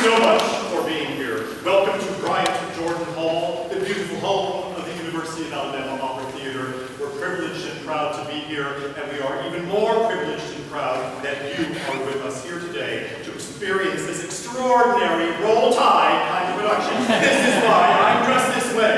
so much for being here. Welcome to Bryant Jordan Hall, the beautiful home of the University of Alabama Opera Theater. We're privileged and proud to be here, and we are even more privileged and proud that you are with us here today to experience this extraordinary Roll Tide kind of production. This is why I'm dressed this way.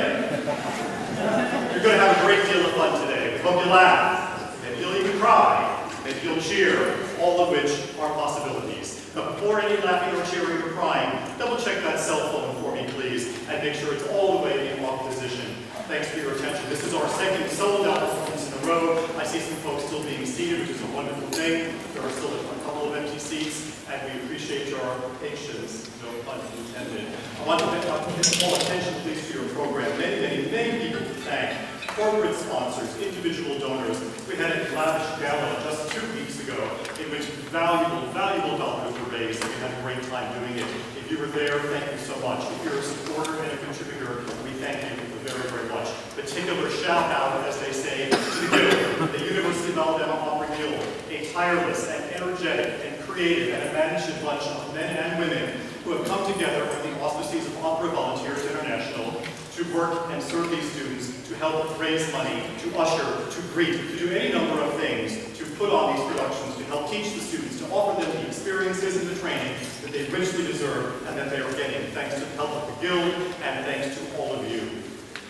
You're going to have a great deal of fun today. We hope you laugh. Maybe you'll even cry. Maybe you'll cheer, all of which are possibilities. But before any laughing or cheering or crying, double check that cell phone for me, please, and make sure it's all the way in lock position. Thanks for your attention. This is our second sold-out performance in a row. I see some folks still being seated, which is a wonderful thing. There are still a couple of empty seats, and we appreciate your patience. No pun intended. I want to call attention, please, to your program. Many people to thank. Corporate sponsors, individual donors. We had a lavish gala just 2 weeks ago in which valuable dollars were raised, and we had a great time doing it. If you were there, thank you so much. If you're a supporter and a contributor, we thank you very, very much. Particular shout out, as they say, to the Guild, the University of Alabama Opera Guild, a tireless and energetic and creative and imaginative bunch of men and women who have come together with the auspices of Opera Volunteers International to work and serve these students, to help raise money, to usher, to greet, to do any number of things, to put on these productions, to help teach the students, to offer them the experiences and the training that they richly deserve and that they are getting, thanks to the help of the Guild and thanks to all of you.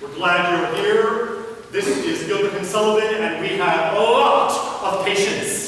We're glad you're here. This is Gilbert and Sullivan, and we have a lot of patience.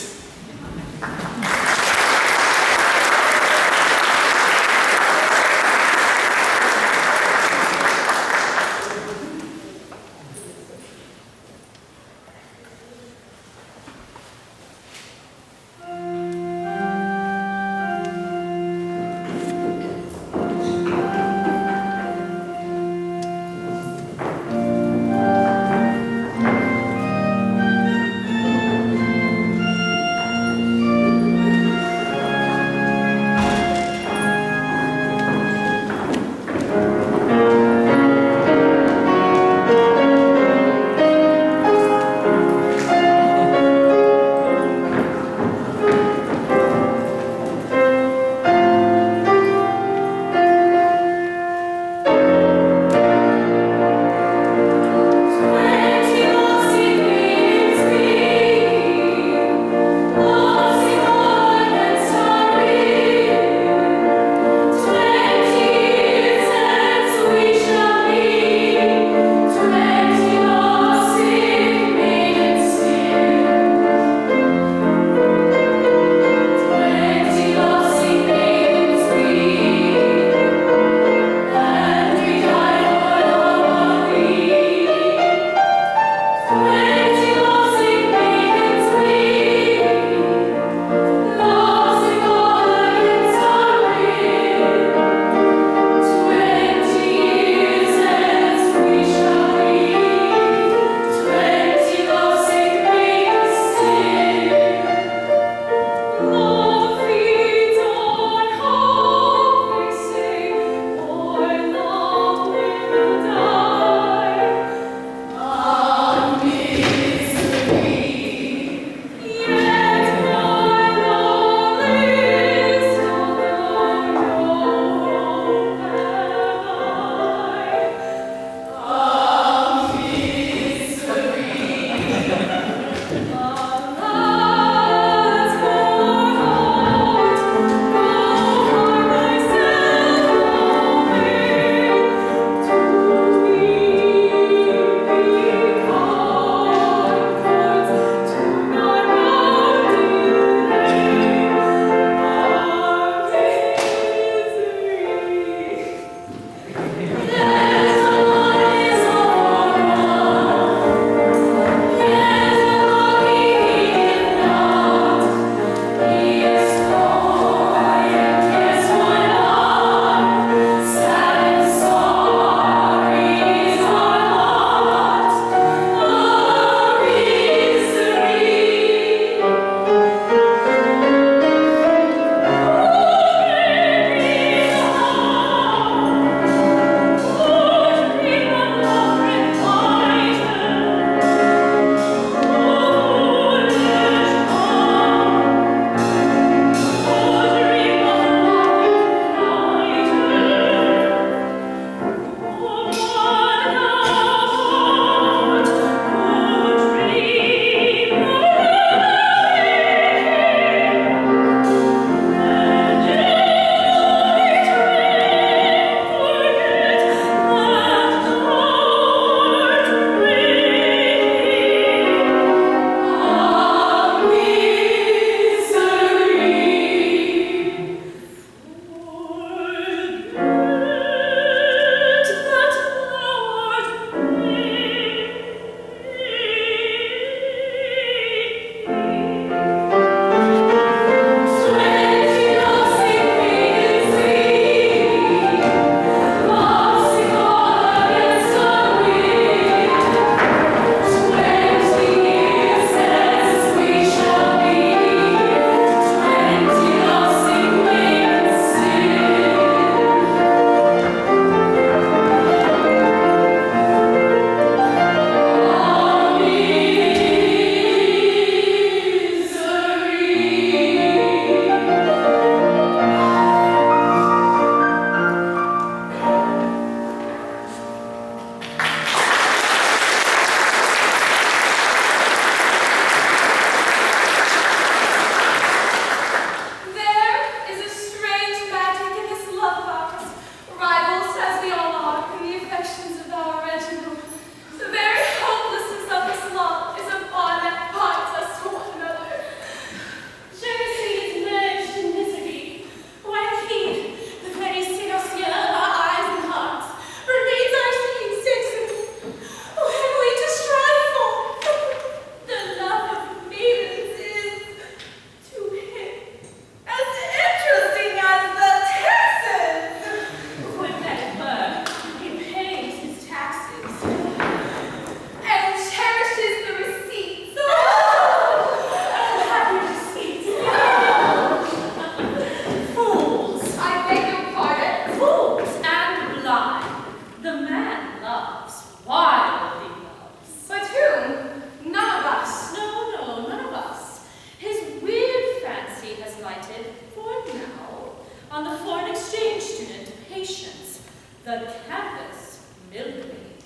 on the foreign exchange student, Patience, the campus milkmaid.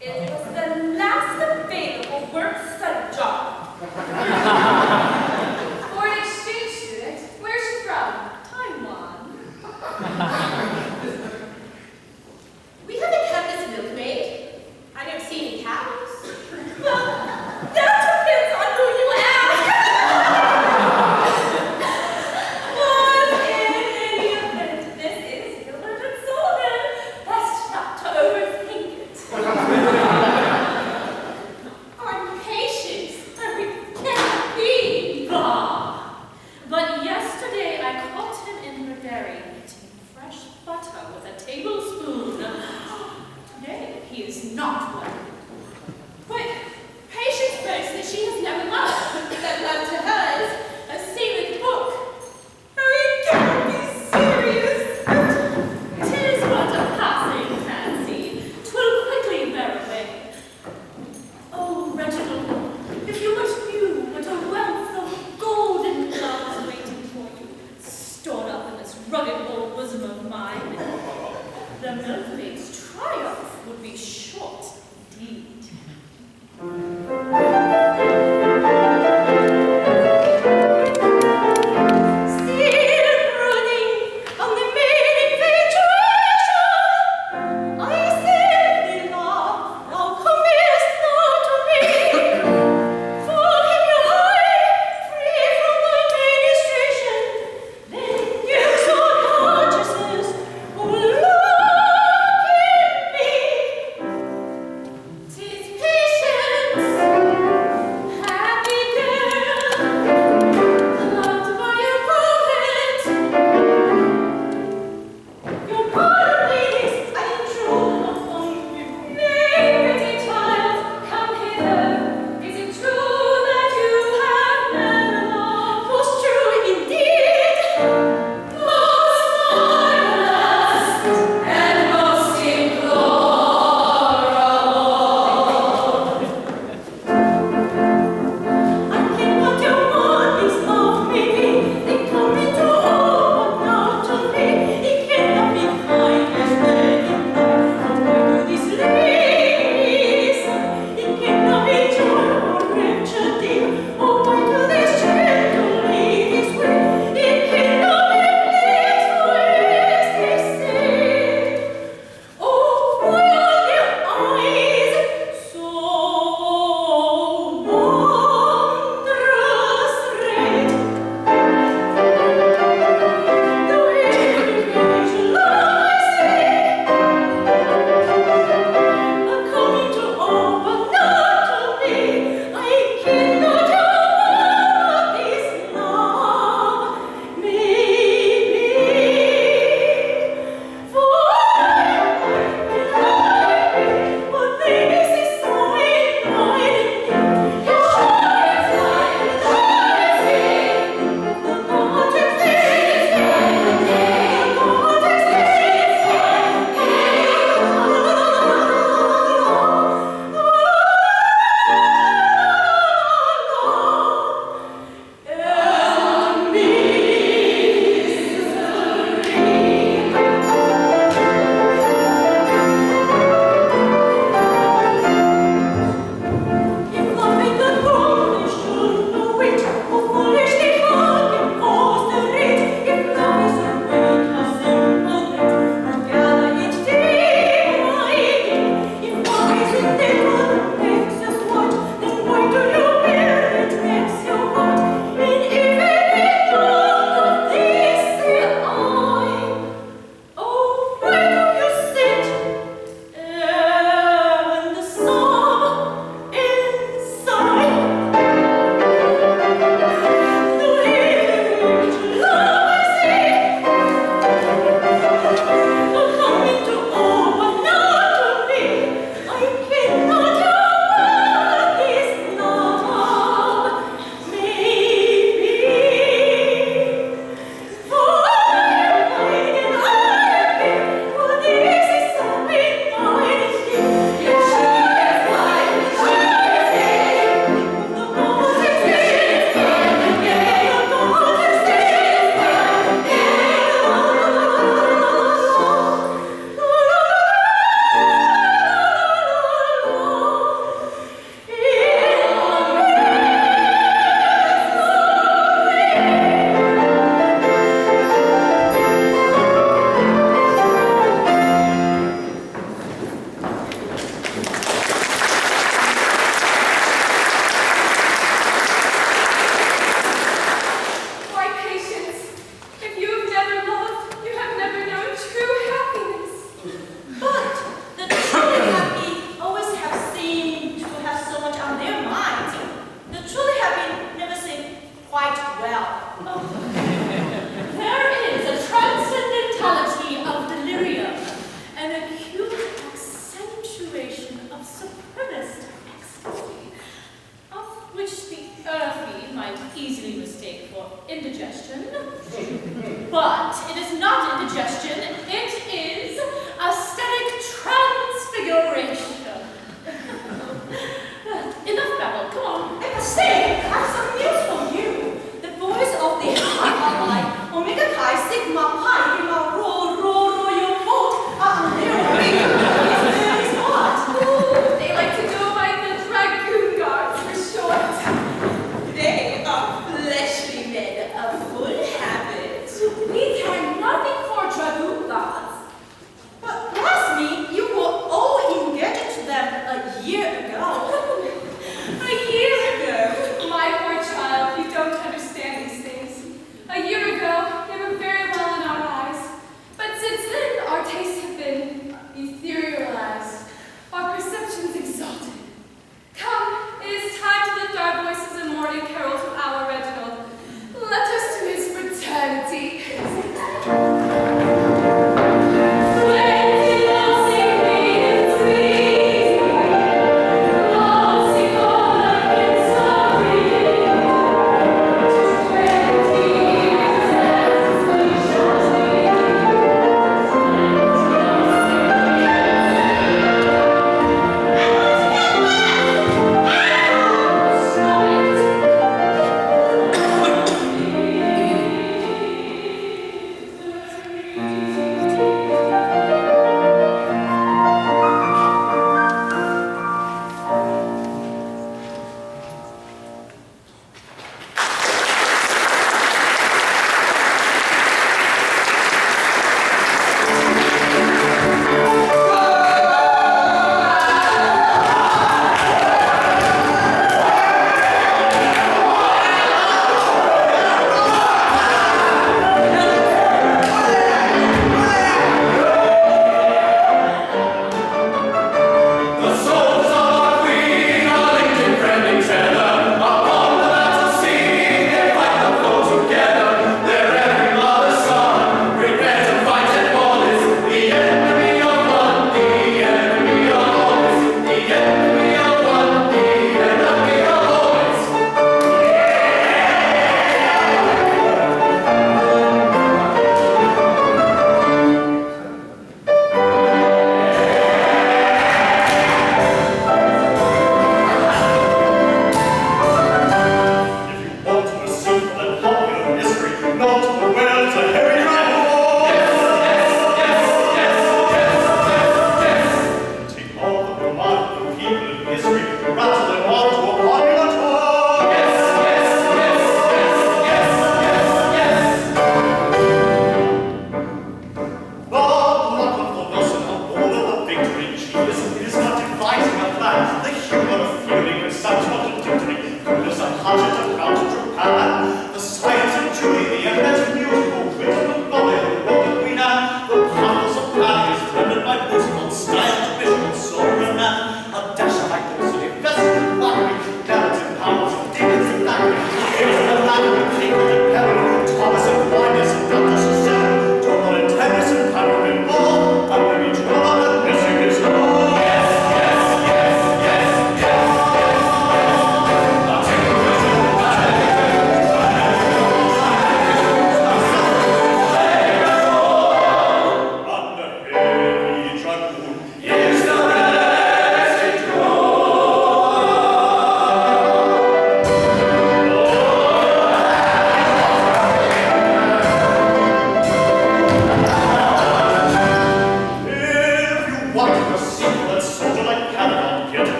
It was the last available work-study job. Foreign exchange student, where's she from? Taiwan. We have a campus milkmaid. I don't see any cows. Well, that depends on who you ask. But in any event, this is Gilbert and Sullivan. Best not to overthink it. Our patience, we can't be. Bah! But yesterday I caught him in her dairy eating fresh butter with a tablespoon. Today he is not one. But Patience boasts that she has never loved. That love to her is a sacred book. Oh, you can't be serious. 'Tis but a passing fancy. 'Twill quickly wear away. Oh, Reginald, if you but knew what a wealth of golden love is waiting for you, stored up in this rugged old bosom of mine, the milkmaid's triumph would be short indeed. Tis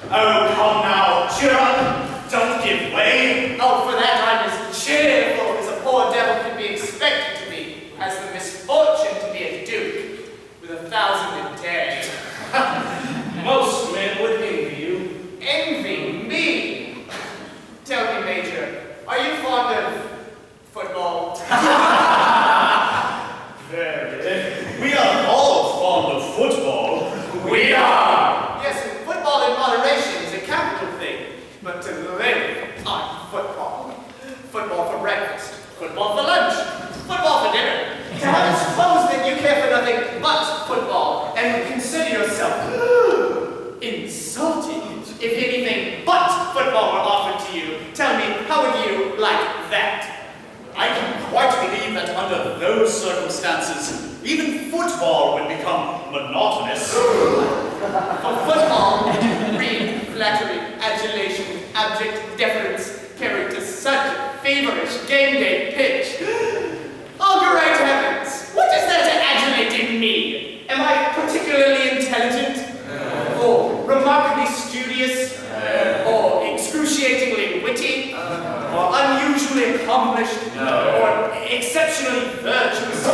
Oh, come now, cheer up. Don't give way. Oh, for that I'm as cheerful as a poor devil can be expected to be, as the misfortune to be a duke, with 1,000 a day. Most men would envy you. Envy me? Tell me, Major, are you fond of football? Very. We are all fond of football. We are! Yes, and football in moderation is a capital thing, but to live on football. Football for breakfast, football for lunch, football for dinner. I suppose that you care for nothing but football, and would consider yourself insulted if anything but football were offered to you. Tell me, how would you like that? I can quite believe that under those circumstances, even football would become monotonous. For football, real flattery, adulation, abject deference carried to such feverish game day pitch. Oh, great heavens! What is there to adulate in me? Am I particularly intelligent? Or remarkably studious? Or excruciatingly witty? Or unusually accomplished? Or exceptionally virtuous?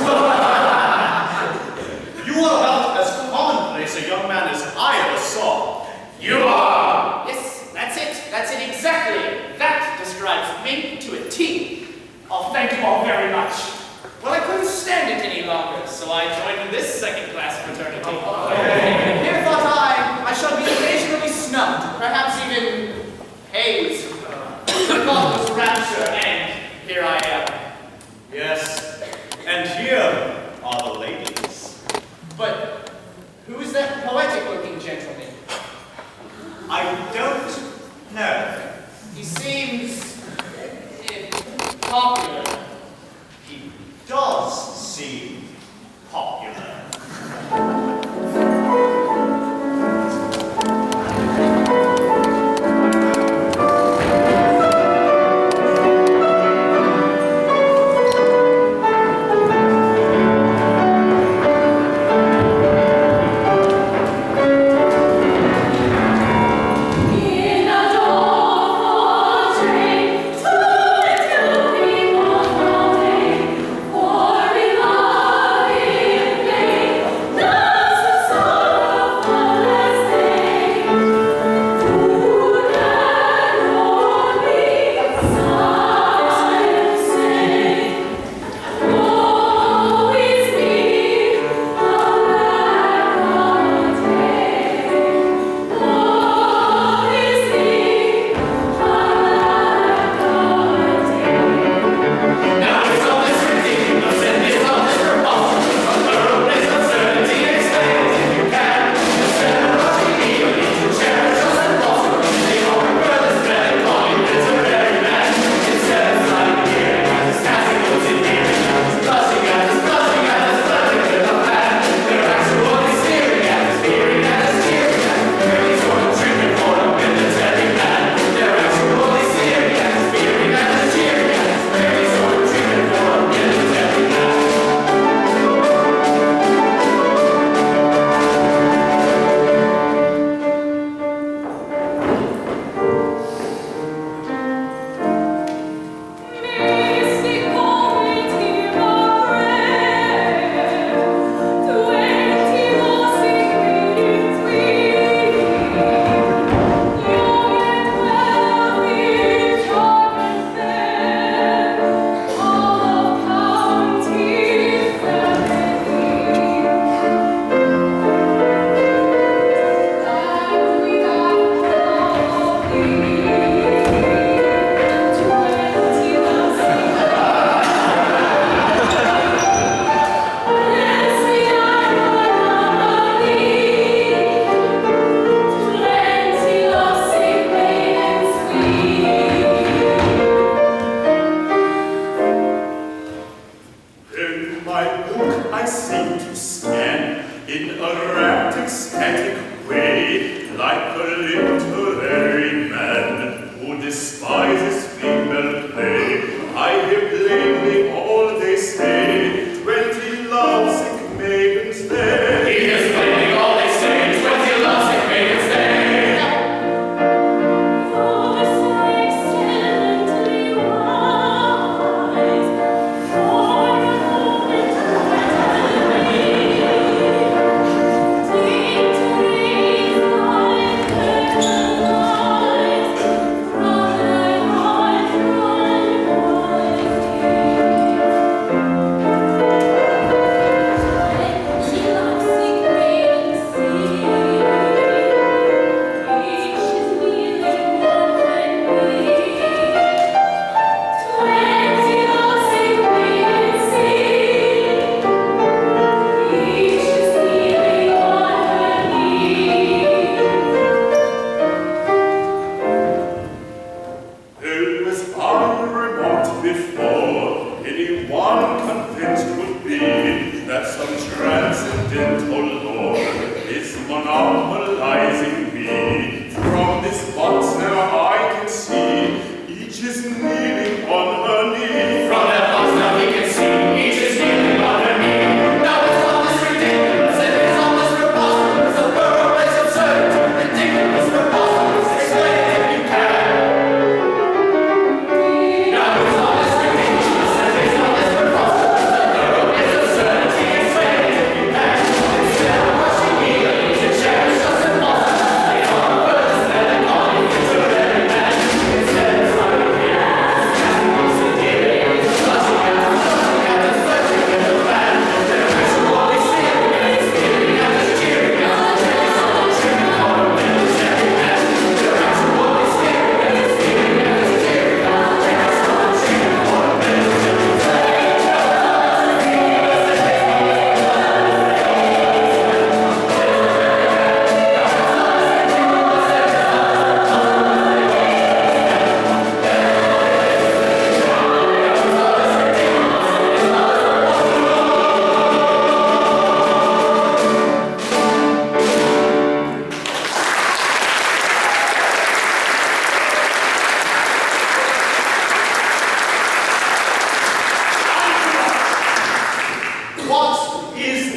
You are about as commonplace a young man as I ever saw. You are! Yes, that's it. That's it exactly. That describes me to a T. Oh, thank you all very much. Well, I couldn't stand it any longer, so I joined this second-class fraternity. Here thought I shall be occasionally snubbed, perhaps even hazed. The thought was rapture, and here I am. Yes, and here are the ladies. But who is that poetic-looking gentleman? I don't know. He seems popular. He does seem popular.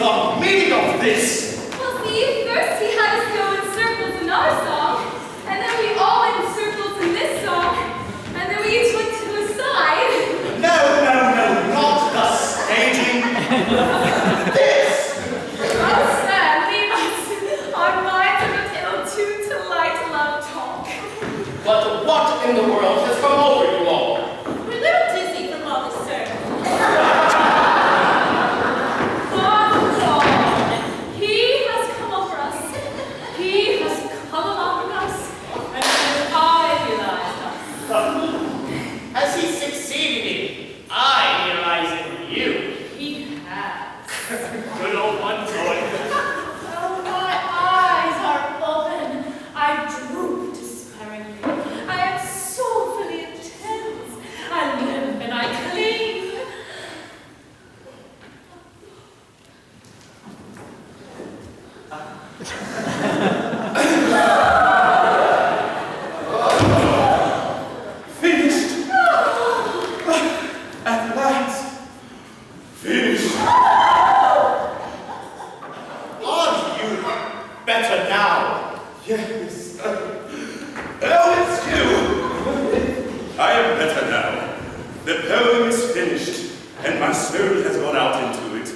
the meaning of this? Well, see, first he had us go in circles in our song, and then we all went in circles in this song, and then we each went to a side. No, not the staging. This! Oh, sir, leave us. Our minds are a little too to light love talk. But what in the world has come over you all? We're a little dizzy from all this service. He has come over us. He has come along us, and has idealized us. Has he succeeded in idealizing you? He has. Good old one, Zoe. Oh, my eyes are open. I droop despairingly. I am soulfully intense. I live and I cling. Finished! At last! Finished! Are you better now? Yes. Oh, it's you! I am better now. The poem is finished, and my soul has gone out into it.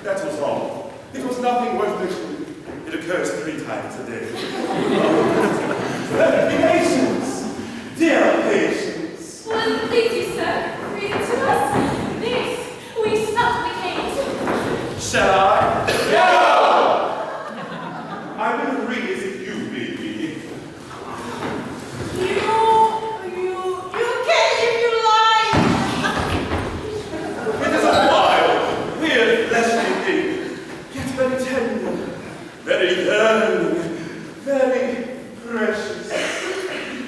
That was all. It was nothing worth mentioning. It occurs 3 times a day. Patience! Dear patience! Well, thank you, sir. Read it to us. This, we supplicate. Shall I? No! I will read as if you bid me. You can if you like. It is a wild, weird, fleshly thing, yet very tender, very yearning, very precious.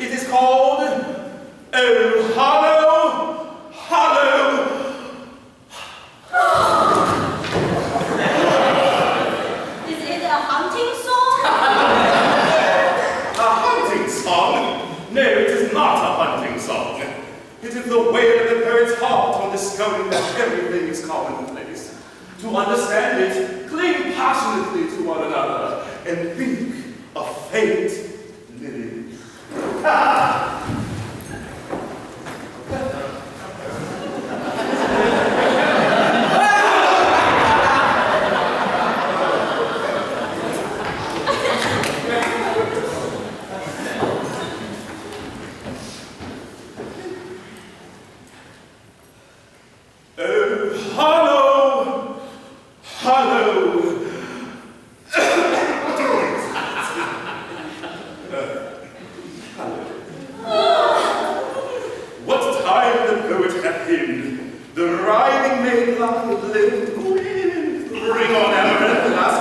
It is called, Oh, Hollow, Hollow. Is it a hunting song? A hunting song? No, it is not a hunting song. It is the wail of the poet's heart on discovering that everything is commonplace. To understand it, cling passionately to one another and think of faint living. Oh, hollow, hollow. What time the poet hath hymned, the rhyming maid live lived, bring on amaranth last.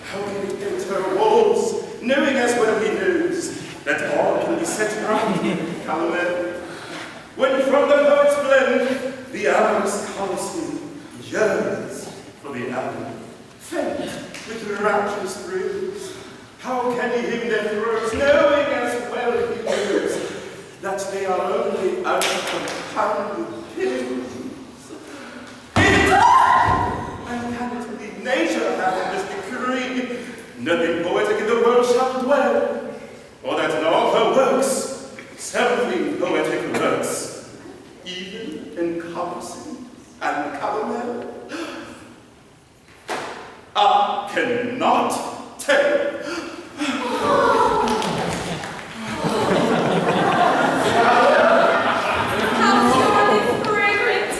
How can he enter walls, knowing as well he knows that all can be set right in calomel? When from the poet's blend, the amorous colosseum yearns for the album, faint with rapturous thrills. How can he hymn their throats, knowing as well he knows that they are only out of pounded pills? Uncanny nature hath this decree, nothing poetic in the world shall dwell, or that in all her works, something poetic lurks, even in colosseum and calomel. I cannot tell. How purely fragrant.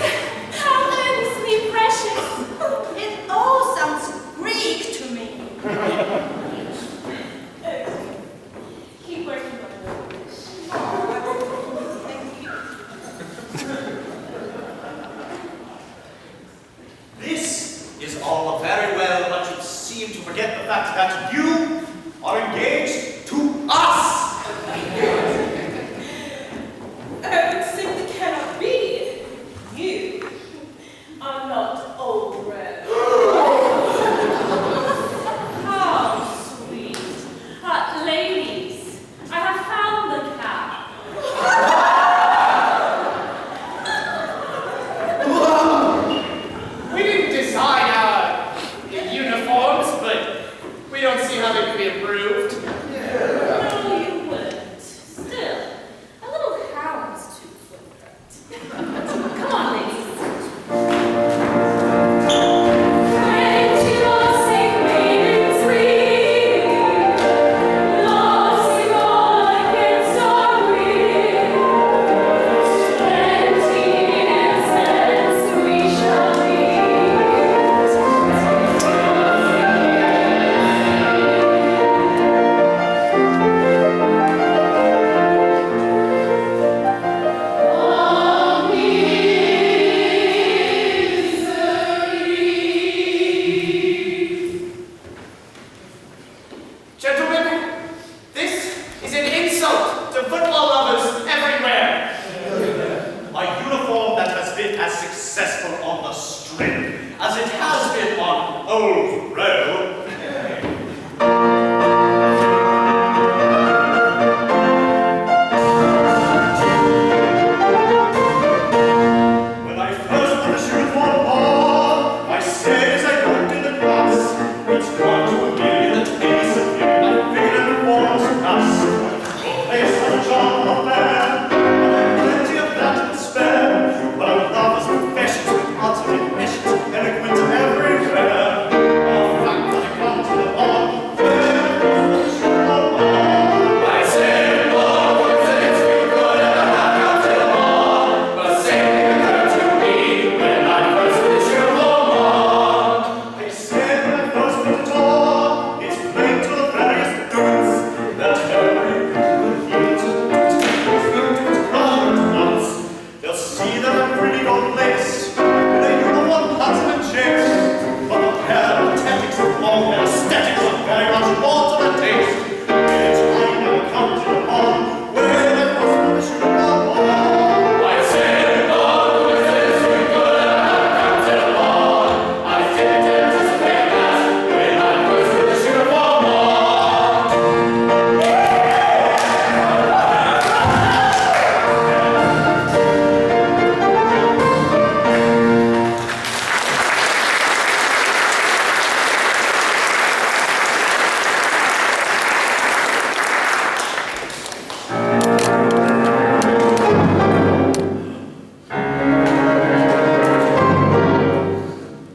How endlessly precious. It all sounds Greek to me. Keep working on it. This is all very well, but you seem to forget the fact that you are engaged to us. Oh, simply cannot be. You are not old red. How sweet. Ladies, I have found the cat. We didn't decide our it has been on Old rail. When I first put the shoe for ball, I said as I looked in the glass, it's gone to a million the taste of you, my figure and forms of us. Your place on a job of man, and plenty of that to spare. But our love is professions with ultimate missions, eloquent everywhere. All fact that I come to the ball, where the shoe for ball. I said, Lord, what sense we could ever have come to the ball, but same thing occurred to me when I first put the shoe on. I said when I first went to door, it's plain to the various dudes that every good heat is going to run at once. They'll see that I'm pretty old lace, with a uniform pattern and checks, but the hair and tactics of all their aesthetics are very much more to the taste. Yet I never come to the ball where I first put the shoe on. I said, Lord, what sense we could ever have come to the ball. I didn't anticipate that when I first put the shoe on.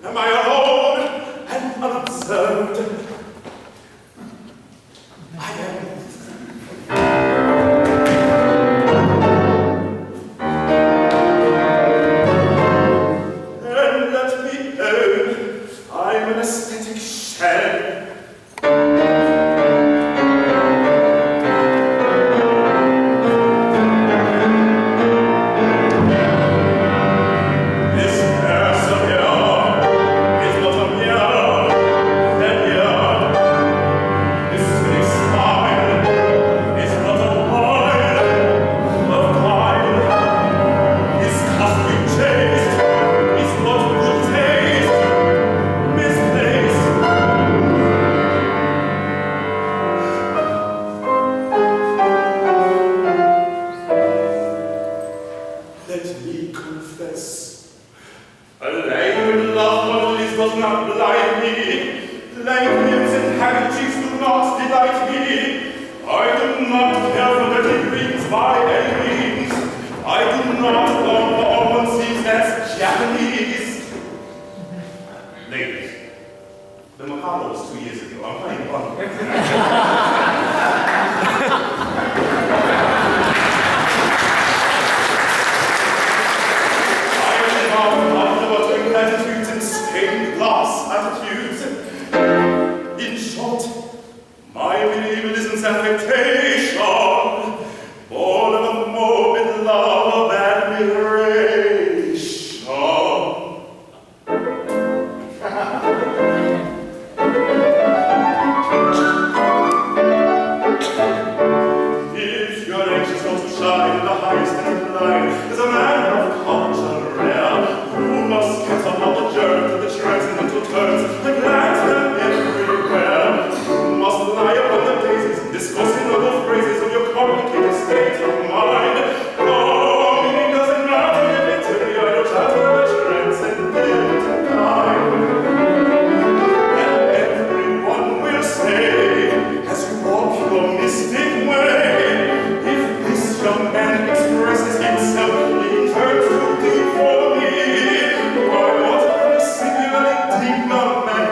Am I alone and unobserved? I am. And let me own, I'm an aesthetic shell. This curse of yours is not a mirror, and this city style is not a wine of wine. This costly taste is not good taste, misplaced. Let me confess, a languid love only does not blind me. Lank lips and haggard cheeks do not delight me. I do not care for dirty greens by any means. I do not long for one seems as Japanese. Ladies, the Macado was 2 years ago. I'm playing fun. Attitudes and stained glass attitudes. In short, my medievalism's affectation, born of a morbid love of admiration. If you're anxious not to shine in the highest mental line, there's a man of culture rare who must get upon the germs of the transcendental turns, the glance them everywhere. Who must lie upon the daisies, discussing noble phrases of your complicated state of mind. No, meaning doesn't matter if it's to the idle chatter of a transcendental kind. And everyone will say, as you walk your mystic way, if this young man expresses himself in terms too deep for me, why, what a singularly deep young man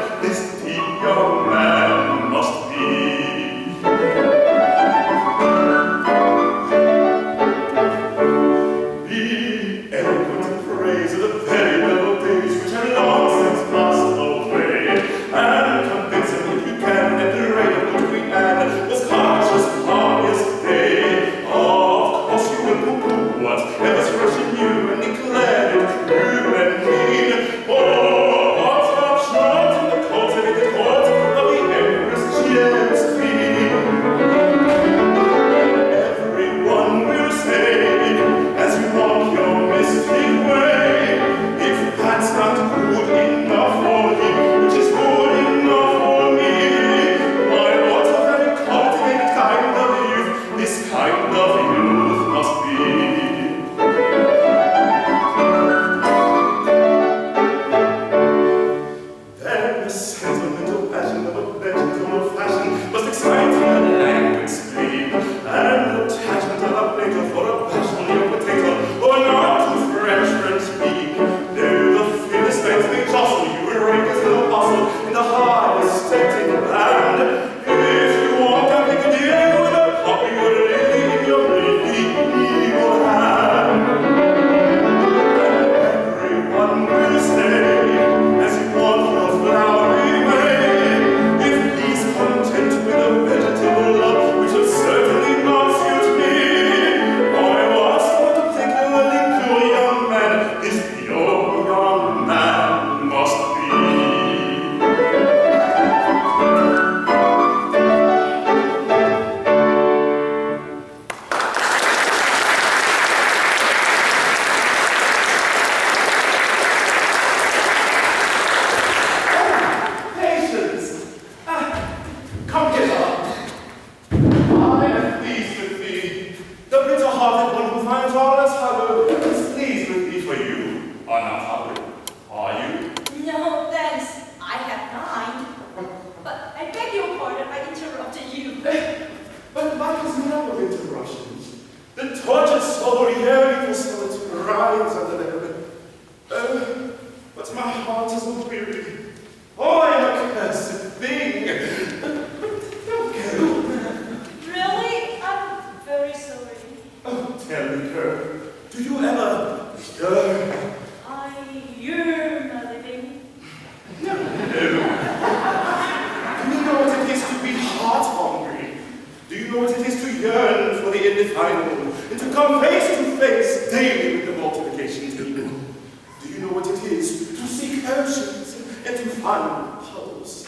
time puddles.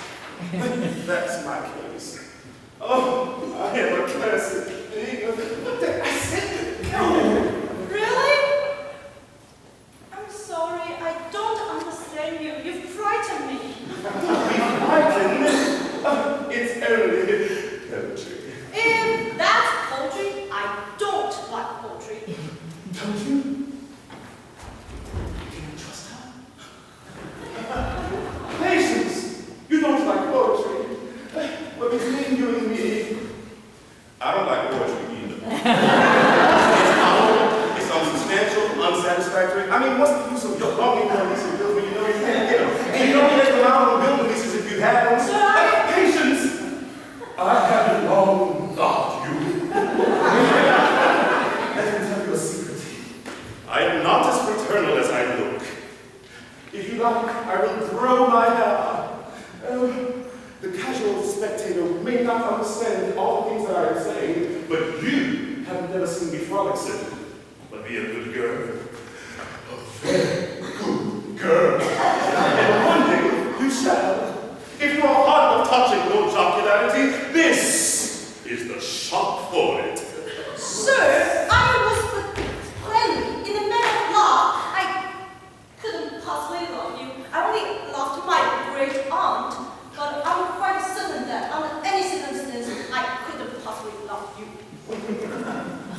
That's my case. Oh, I am a cursed thing. I said no. Really? I'm sorry, I don't understand you. You've frightened me. It's only poetry. If that's poetry, I don't like poetry. Don't you? Can you trust her? Patience! You don't like poetry. But between you and me, I don't like poetry either. It's hollow, it's unsubstantial, unsatisfactory. I mean, what's the use of your longing for these bills when you know you can't get them? And you don't let them out on building leases if you have them. Sir? Patience! I have long loved you. Let me tell you a secret. I am not as fraternal as I look. If you like, I will grow my hair. The casual spectator may not understand all the things that I am saying, but you have never seen me frolicsome. But be a good girl. A very good girl. And one day you shall. If you are fond of touching no jocularity, this is the shop for it. Sir, I was but plainly in the middle of love. I couldn't possibly love you. I only loved my great aunt. But I'm quite certain that under any circumstance, I couldn't possibly love you.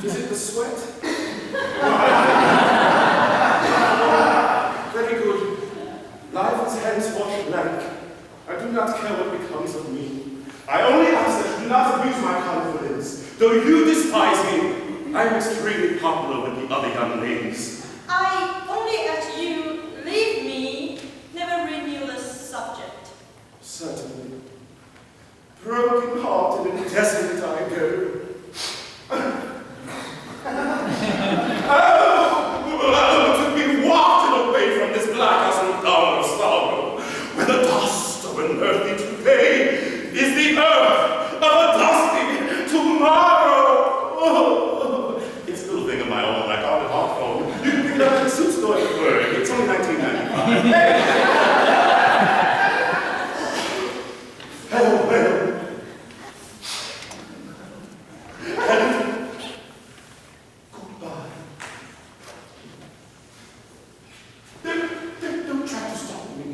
Is it the sweat? Very good. Life is henceforth blank. I do not care what becomes of me. I only ask that you do not abuse my confidence. Though you despise me, I am extremely popular with the other young ladies. I only ask you, leave me, never renew the subject. Certainly. Broken hearted and desolate I go. To be wafted away from this black house and down of sorrow, where the dust of an earthly today is the earth of a dusty tomorrow. Oh, it's a little thing of my own. I got it off home. You can pick it up at the soup store at Berg. It's only $19.95. Oh, well. And goodbye. Don't try to stop me.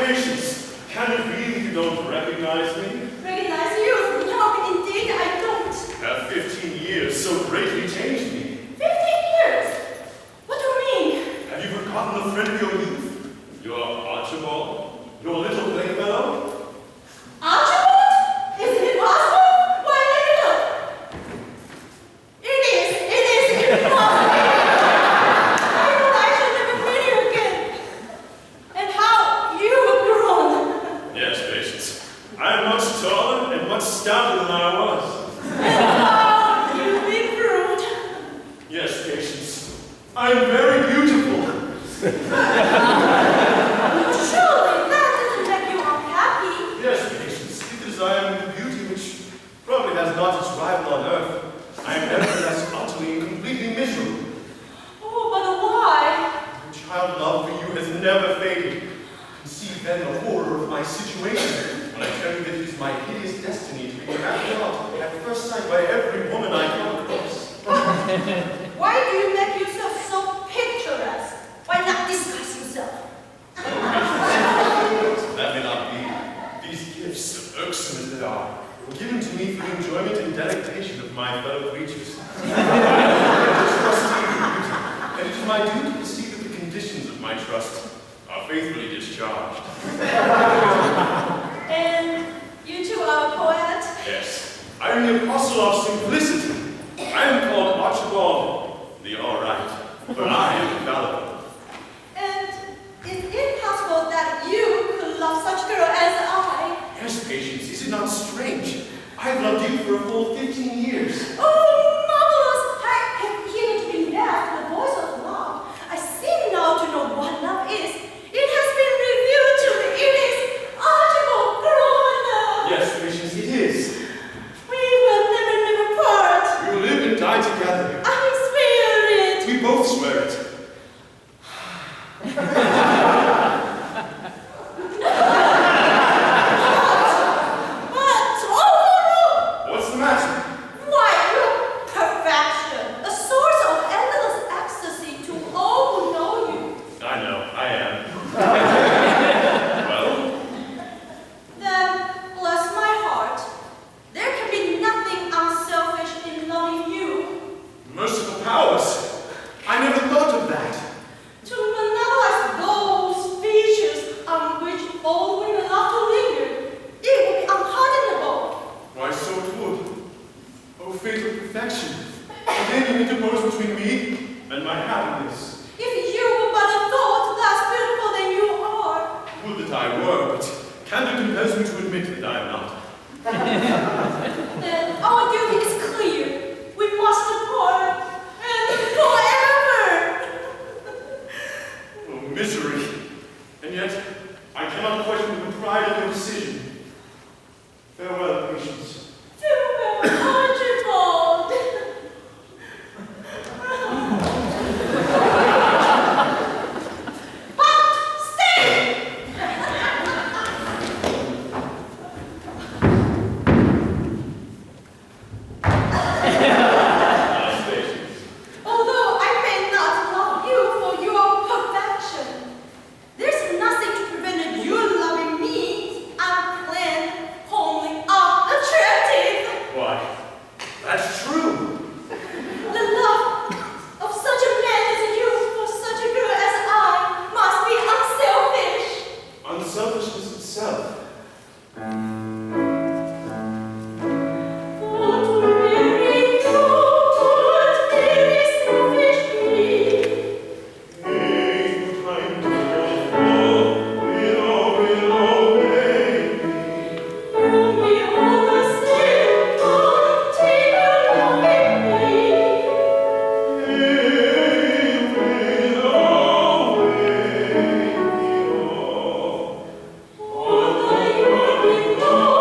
Patience, can it be that you don't recognize me? Recognize you? No, indeed I don't. Have 15 years so greatly changed me. 15 years? What do you mean? Have you forgotten the friend of your youth? Your Archibald? Your little playfellow? Archibald? Is it possible? Why, look. It is impossible. I thought I should never meet you again. And how you have grown. Yes, Patience. I am much taller and much stouter than I was. And how you've improved. Yes, Patience. I am very beautiful. Surely that doesn't make you unhappy. Yes, Patience. It is I am the beauty which probably has not its rival on earth. I am nevertheless utterly and completely miserable. Oh, but why? Child love for you has never faded. Conceive then the horror of my situation when I tell you that it is my hideous destiny to be carried out at first sight by every woman I come across. Why do you make yourself so picturesque? Why not discuss yourself? That may not be. These gifts, irksome as they are, were given to me for the enjoyment and delectation of my fellow creatures. I trust in beauty, and it is my duty to see that the conditions of my trust are faithfully discharged. And you two are a poet? Yes, I am the apostle of simplicity. I am called Archibald, the all right, but I am infallible. And is it possible that you could love such a girl as I? Yes, Patience, is it not strange? I've loved you for a full 15 years. Oh, marvelous! I have even been back the voice of love. I seem now to know what love is. It has been revealed to me. It is Archibald grown. Yes, Patience, it is. We will never part. We will live and die together. I swear it. We both swear it. But overall, What's the matter? why you perfection, a source of endless ecstasy to all who know you. I know, I am. Well, Then bless my heart. There can be nothing unselfish in loving you. merciful powers. I never thought of that. To monopolize those features on which old women love to linger, it would be unpardonable. Why, so it would. Oh, fatal perfection. Then you interpose between me and my happiness. If you were but a thought less beautiful than you are. Would that I were, but candor compels me to admit that I am not. Then our duty is clear. We must part, and forever. Oh, misery. And yet, I cannot question the pride of your decision. Farewell, Patience. Farewell, Archibald. But stay! Patience. Although I may not love you for your perfection, there's nothing to prevent you loving me unplanned, homely, unattractive. Why, that's true. The love of such a man as you for such a girl as I must be unselfish. Unselfishness itself. What very good, what very selfish me. Hey, time to go, will obey me. You'll be all the same, continue loving me. Hey, will obey me all. All the year we know.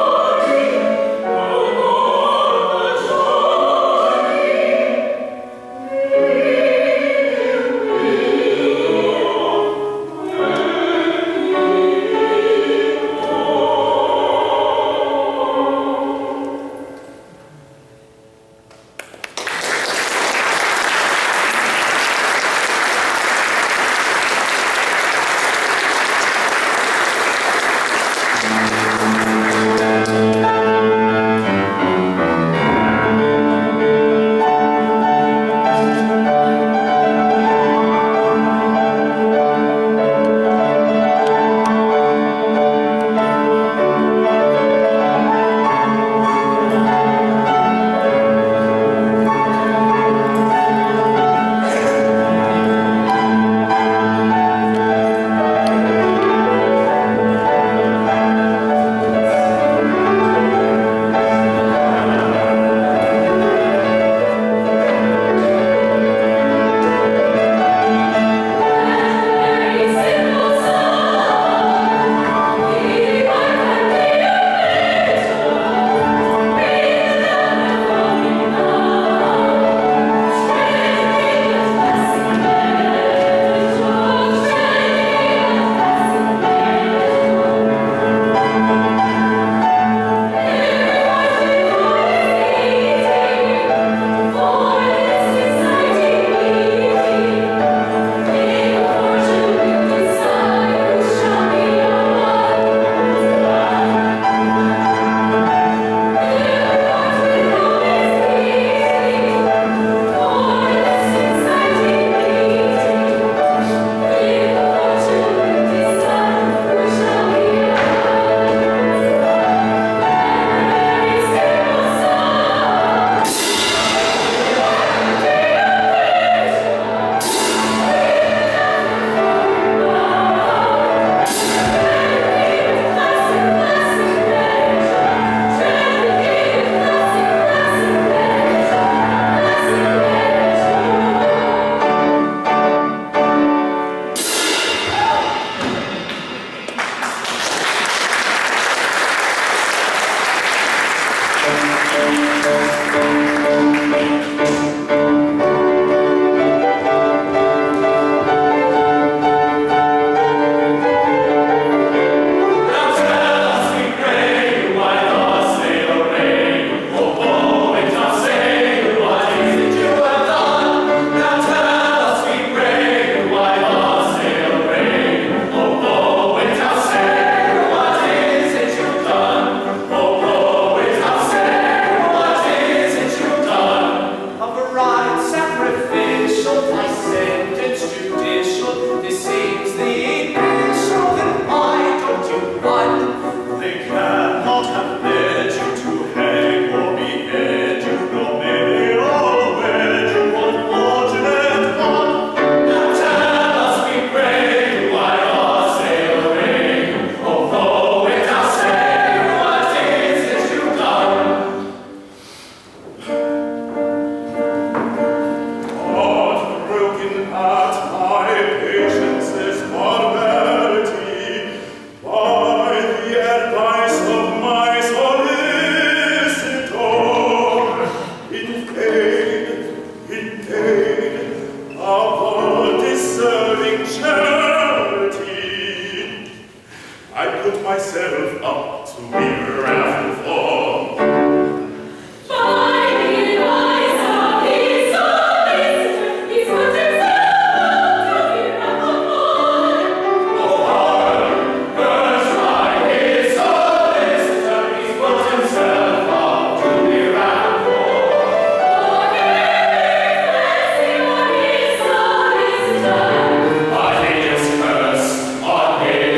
myself up to wear and fall.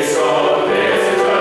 Solicitor.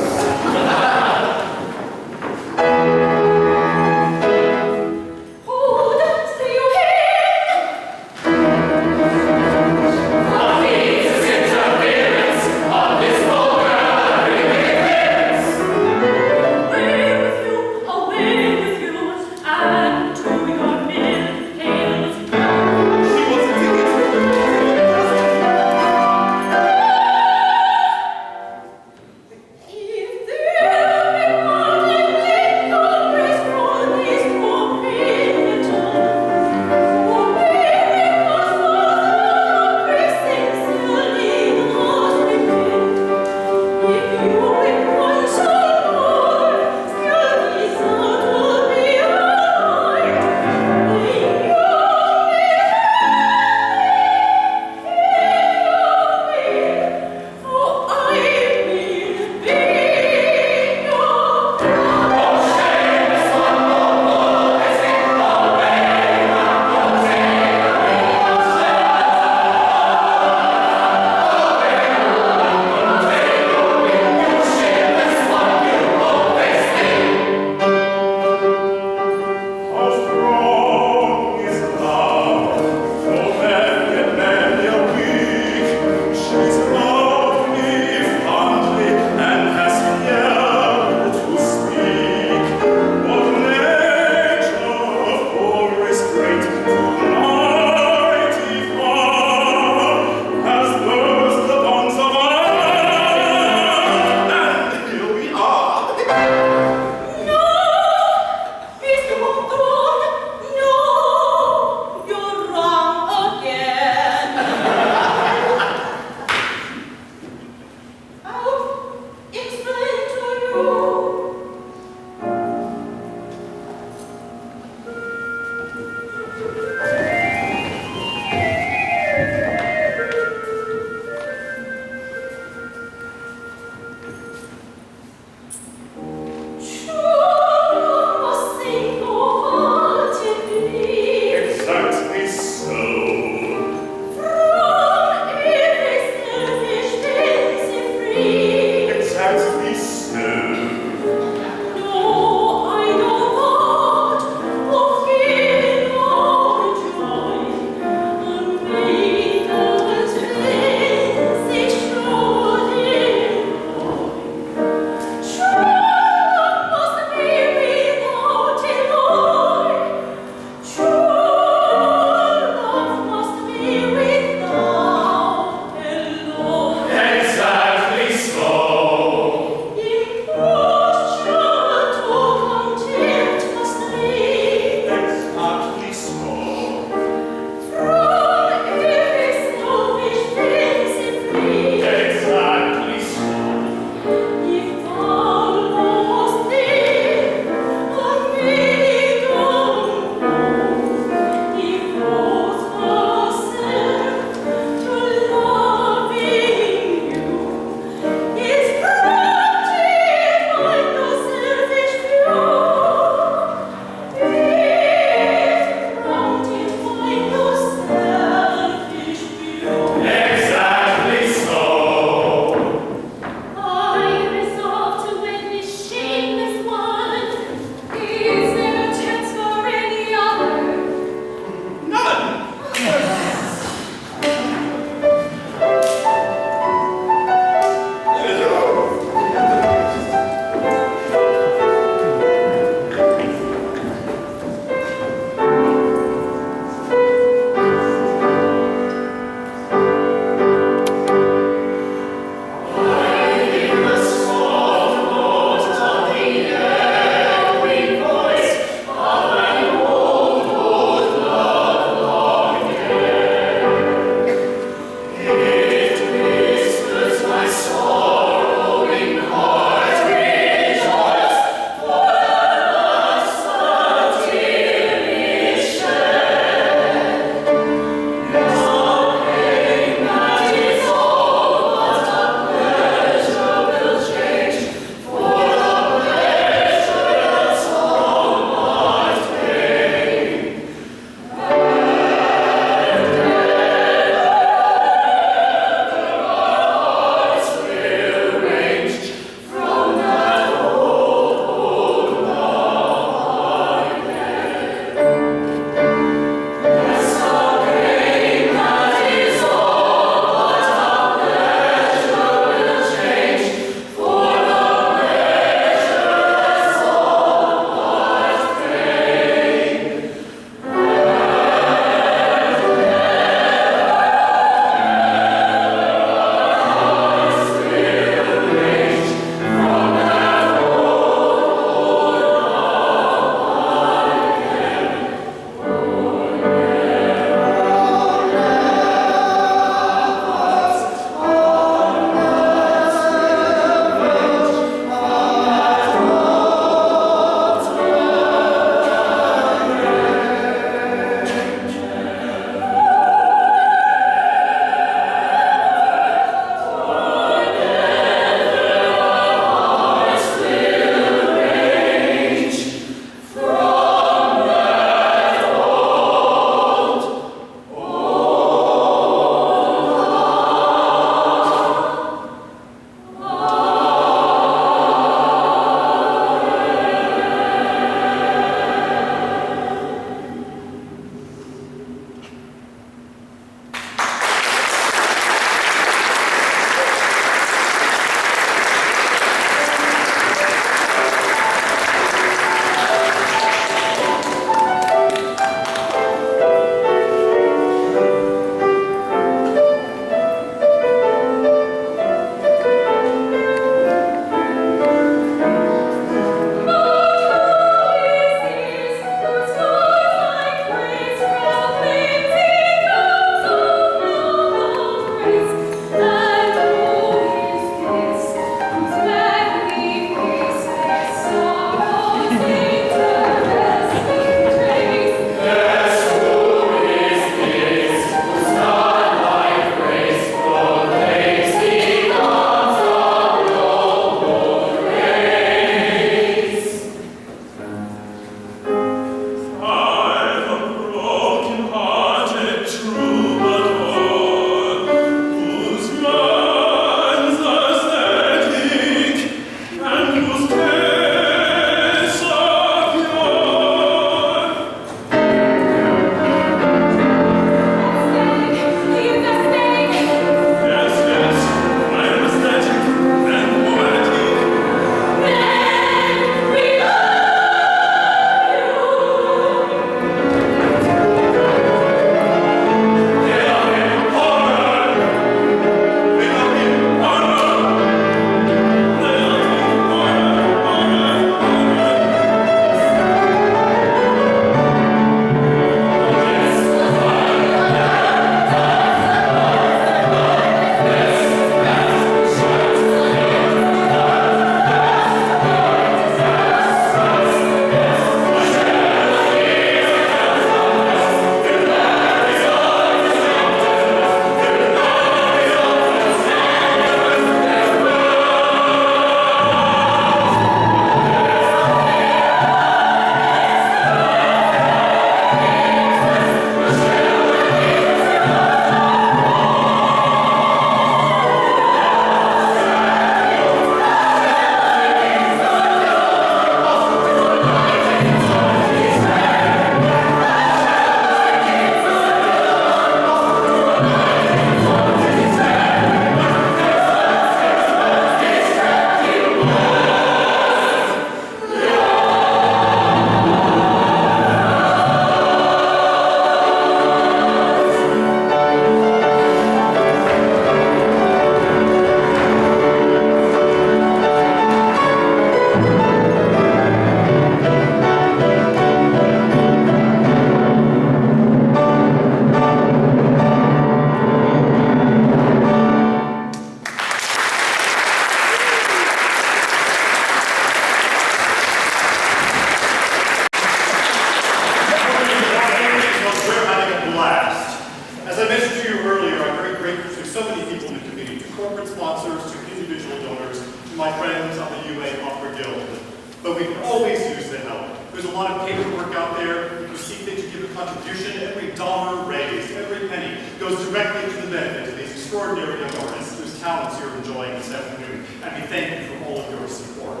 contribution, every dollar raised, every penny, goes directly to the benefit of these extraordinary young artists whose talents you're enjoying this afternoon, and we thank you for all of your support.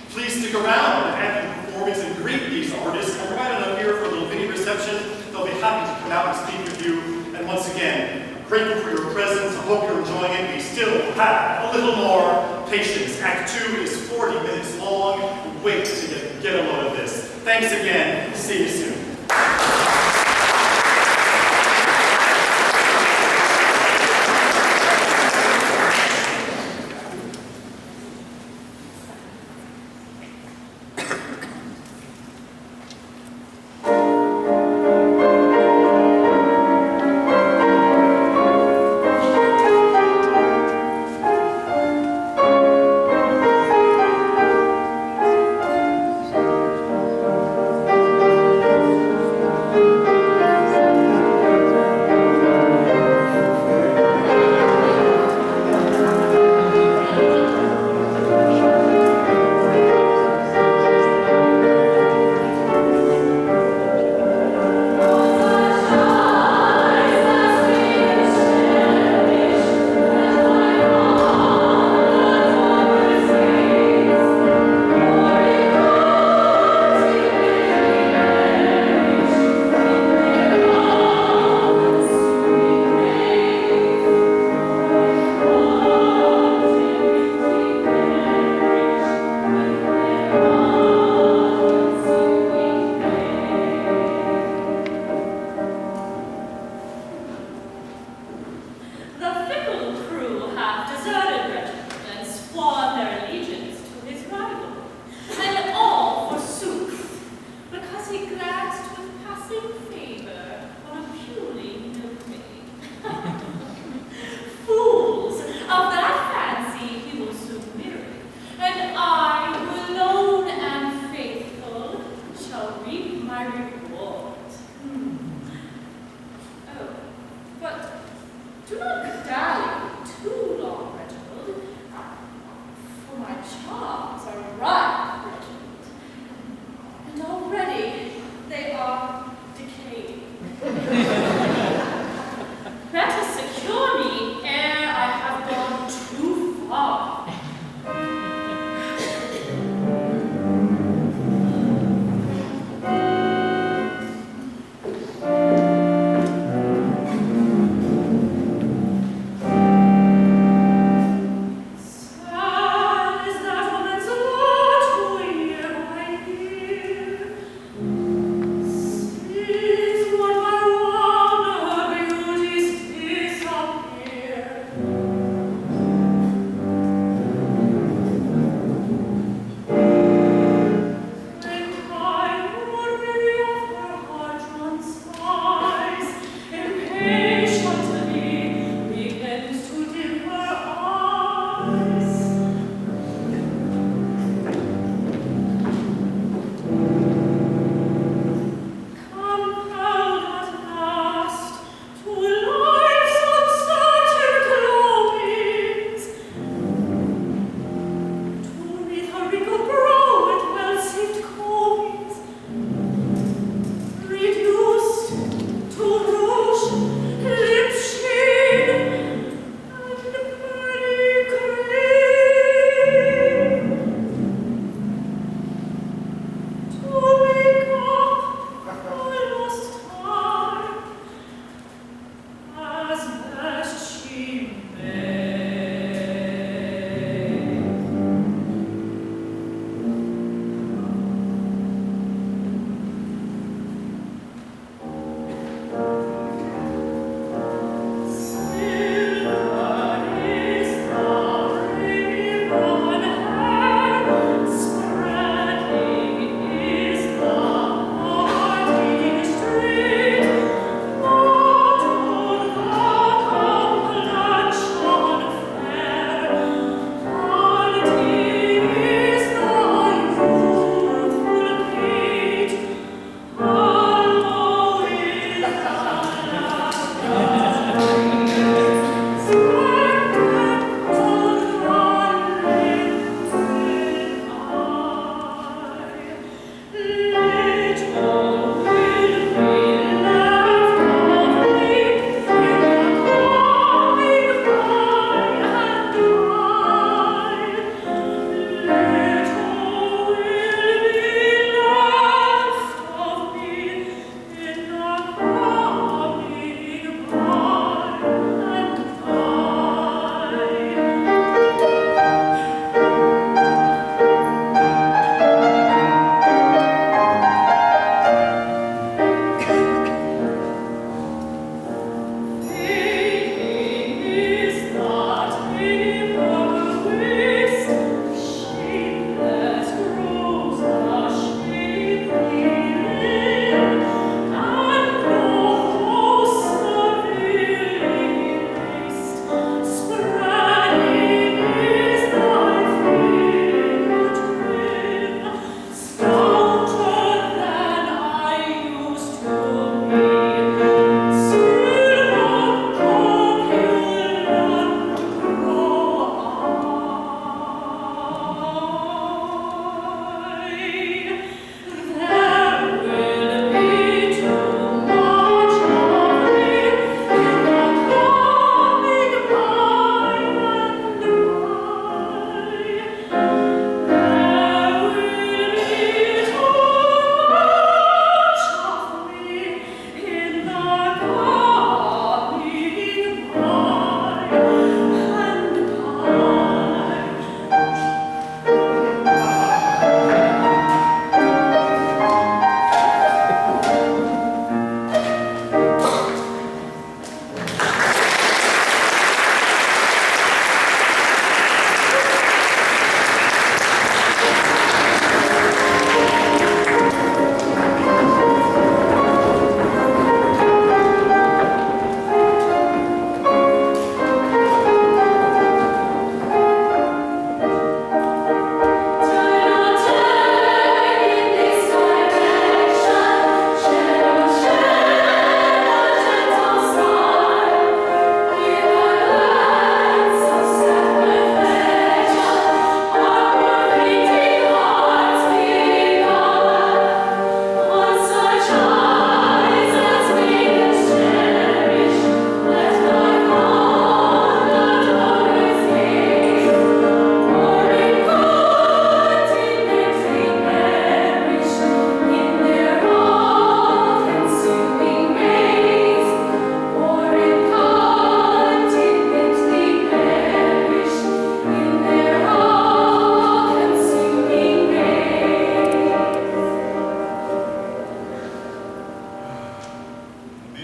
Please stick around at the performance and greet these artists. And we're right on up here for a little mini reception. They'll be happy to come out and speak with you. And once again, grateful for your presence. I hope you're enjoying it. We still have a little more patience. Act 2 is 40 minutes long. Wait to get a load of this. Thanks again. See you soon. Is what my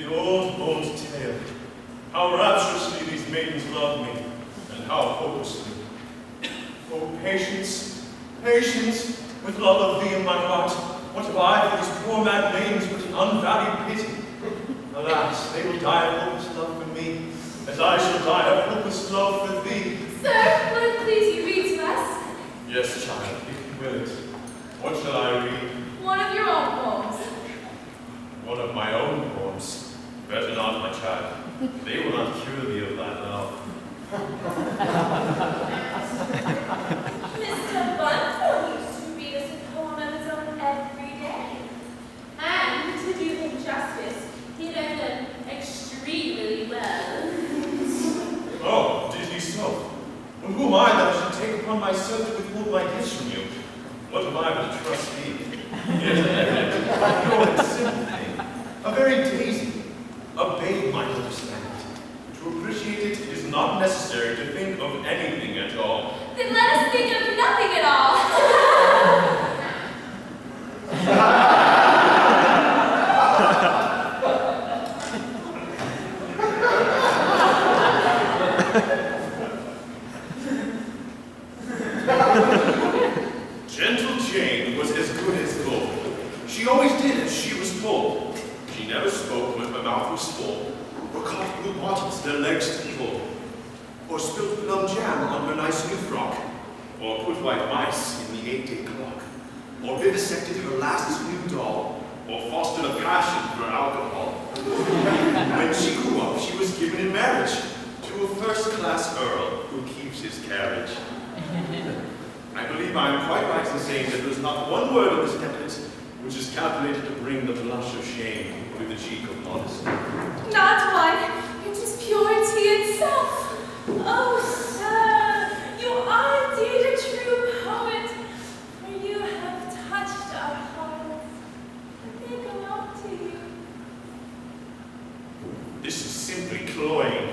The old, old tale. How rapturously these maidens loved me, and how hopelessly. Oh, patience, patience, with love of thee in my heart. What have I for these poor mad maidens but an unvalued pity? Alas, they will die of hopeless love for me, as I shall die of hopeless love for thee. Sir, will it please you read to us? Yes, child, if you will it. What shall I read? One of your own poems. One of my own poems. Better not, my child. They will not cure thee of thy love. Mr. Bunfield used to read us a poem of his own every day. And to do him justice, he read them extremely well. Oh, did he so? Well, who am I that I should take upon myself to withhold my gifts from you? What am I but a trustee? Yes, a pure and simple thing. A very daisy. A babe might understand it. To appreciate it is not necessary to think of anything at all. Then let us think of nothing at all. Gentle Jane was as good as gold. She always did as she was told. She never spoke when her mouth was full, or caught blue bottoms their legs to pull, or spilled plum jam on her nice new frock, or put white mice in the 8-day clock, or vivisected her last new doll, or fostered a passion for alcohol. When she grew up, she was given in marriage to a first-class earl who keeps his carriage. I believe I am quite right in saying that there is not one word in this template which is calculated to bring the blush of shame to the cheek of modesty. Not one. It is purity itself. Oh, sir, you are indeed a true poet, for you have touched our hearts. They go out to you. This is simply cloying.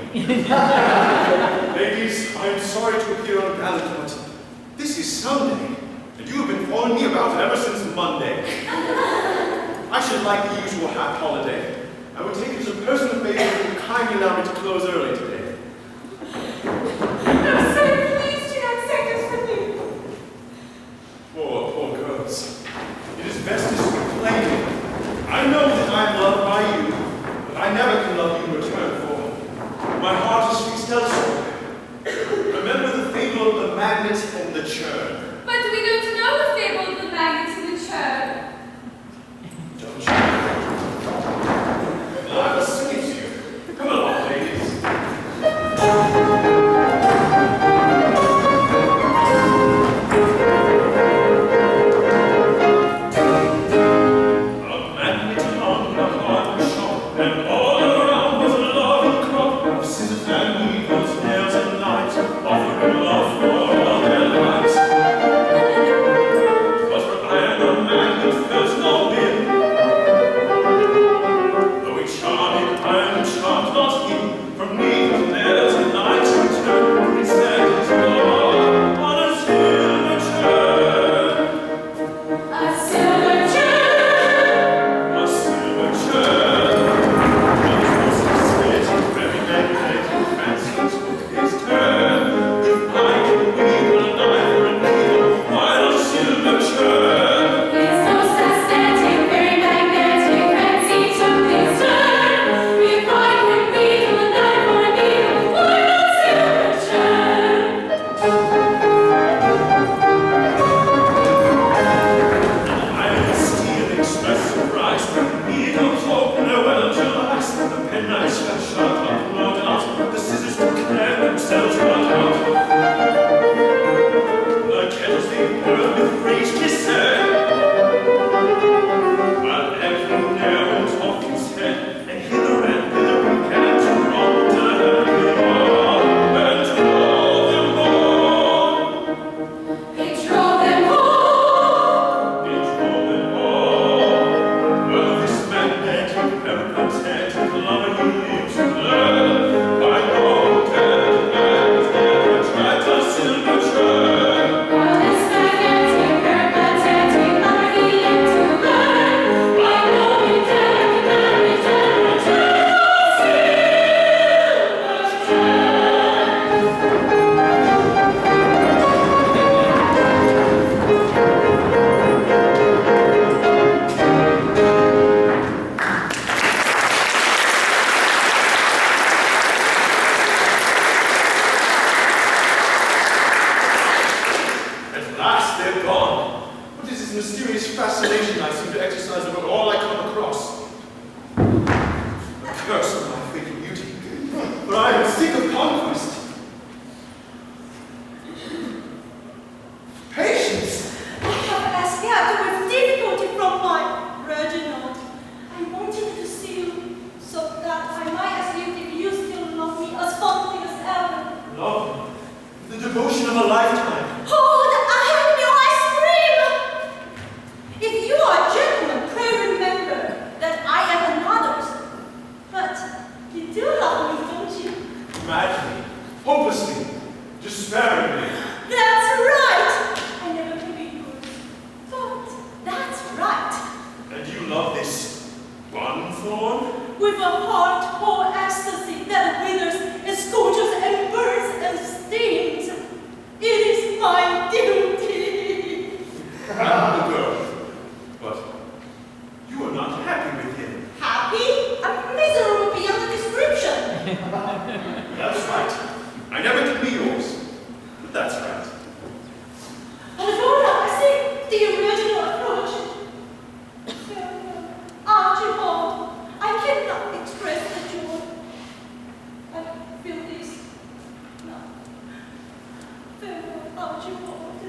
Ladies, I am sorry to appear ungallant, but this is Sunday, and you have been following me about ever since Monday. I should like the usual half-holiday. I would take it as a personal favor if you would kindly allow me to close early today. No, sir, please do not send us from you. Poor, poor girls. It is best to speak plainly. I know that I am loved by you, but I never can love you in return, for my heart is fixed elsewhere. Remember the fable of the magnet and the churn. But we don't know the fable of the magnet and the churn. Don't you? Then I will sing it to you. Come along, ladies. A magnet on the hardware shop, and all around was a loving crop of scissors and needles, nails and lights, offering love for all their lives. But for iron a magnet felt no bin. Though he charmed it, iron charmed not him. From needles, nails and lights returned, he set his love on a silver churn. A silver churn. A silver churn. What was he said? Very magnetic fancies took his turn. If I can weave a knife or a needle, while a silver churn. His most aesthetic, very magnetic fancy took his turn. If curse on my fatal beauty. But I am sick of conquest. Patience! I have escaped with difficulty from my Reginald. I wanted to see you so that I might ask you if you still love me as fondly as ever. Love, the devotion of a lifetime. Hold, I have no ice cream! If you are a gentleman, pray remember that I am another's. But you do love me, don't you? Madly, hopelessly, despairingly. That's right! I never could be yours. But that's right. And you love this one form? With a heart whole ecstasy that withers and scorches and burns and stings. It is my duty. Girl. But you are not happy with him. Happy? I'm miserable beyond description. That's right. I never can be yours. But that's right. Alona, I see the original approach. Archibald, I cannot express the joy. I feel this. No. Farewell, Archibald.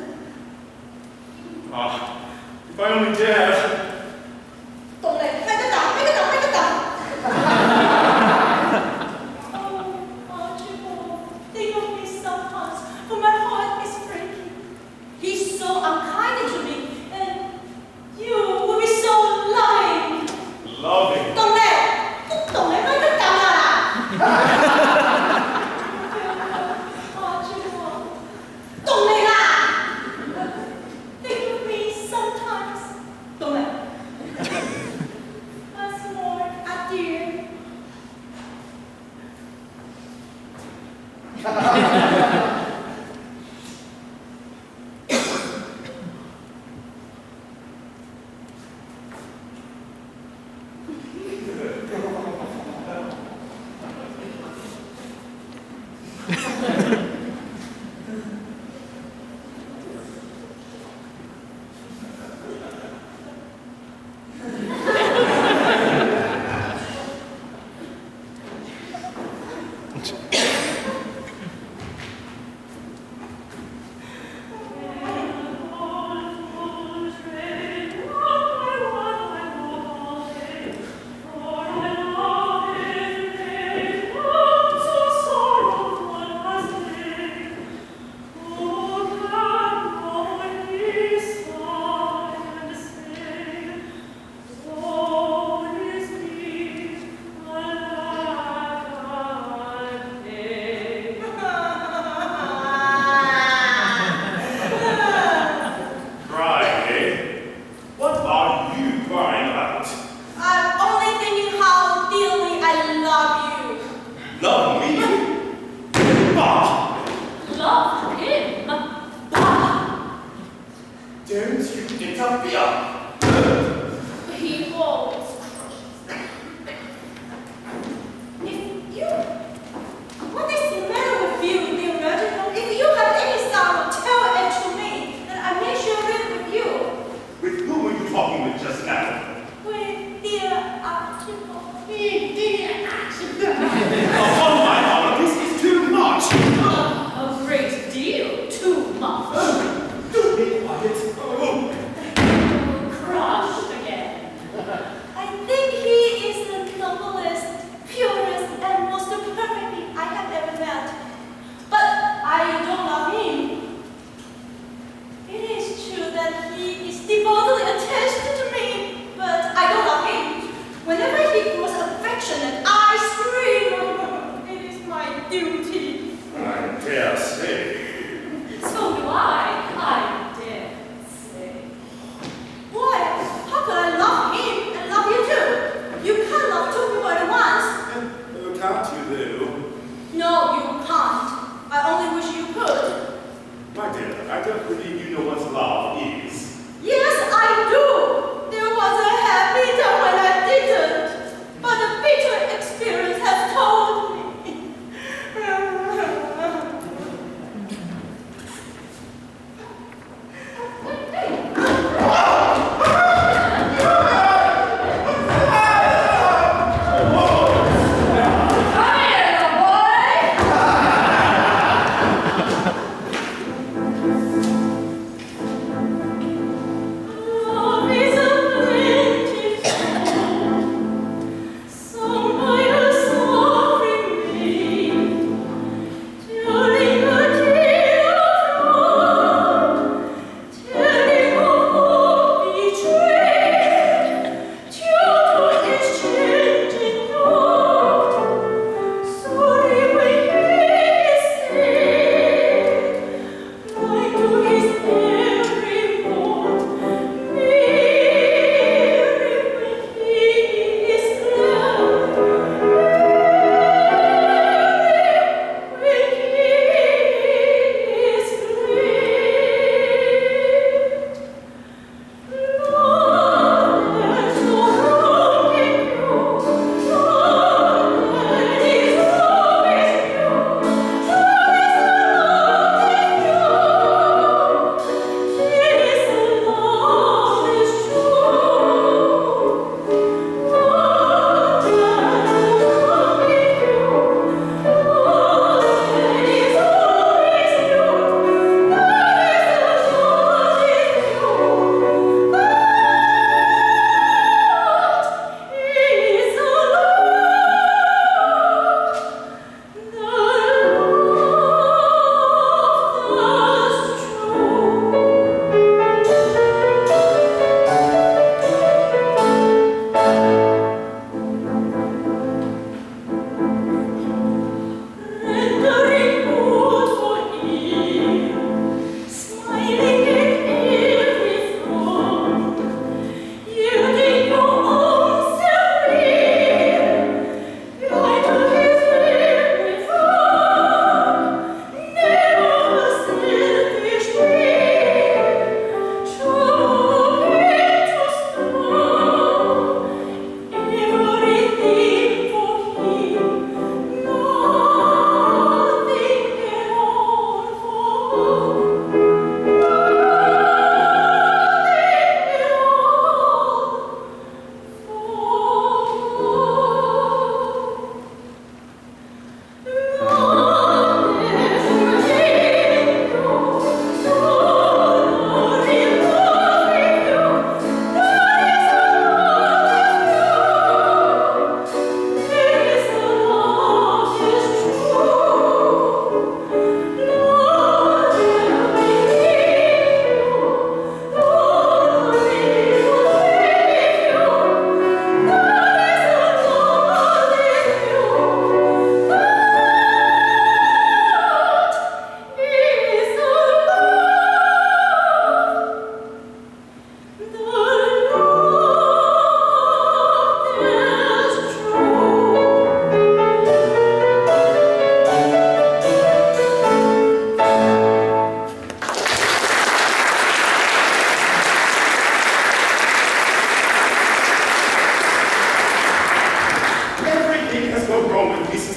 Ah, if I only dared. Don't let make it down. Oh, Archibald, think of me sometimes, for my heart is breaking. He's so unkind to me, and you will be so loving. Loving. Don't let make it down. Archibald, don't let think of me sometimes. Don't let. Once more, adieu.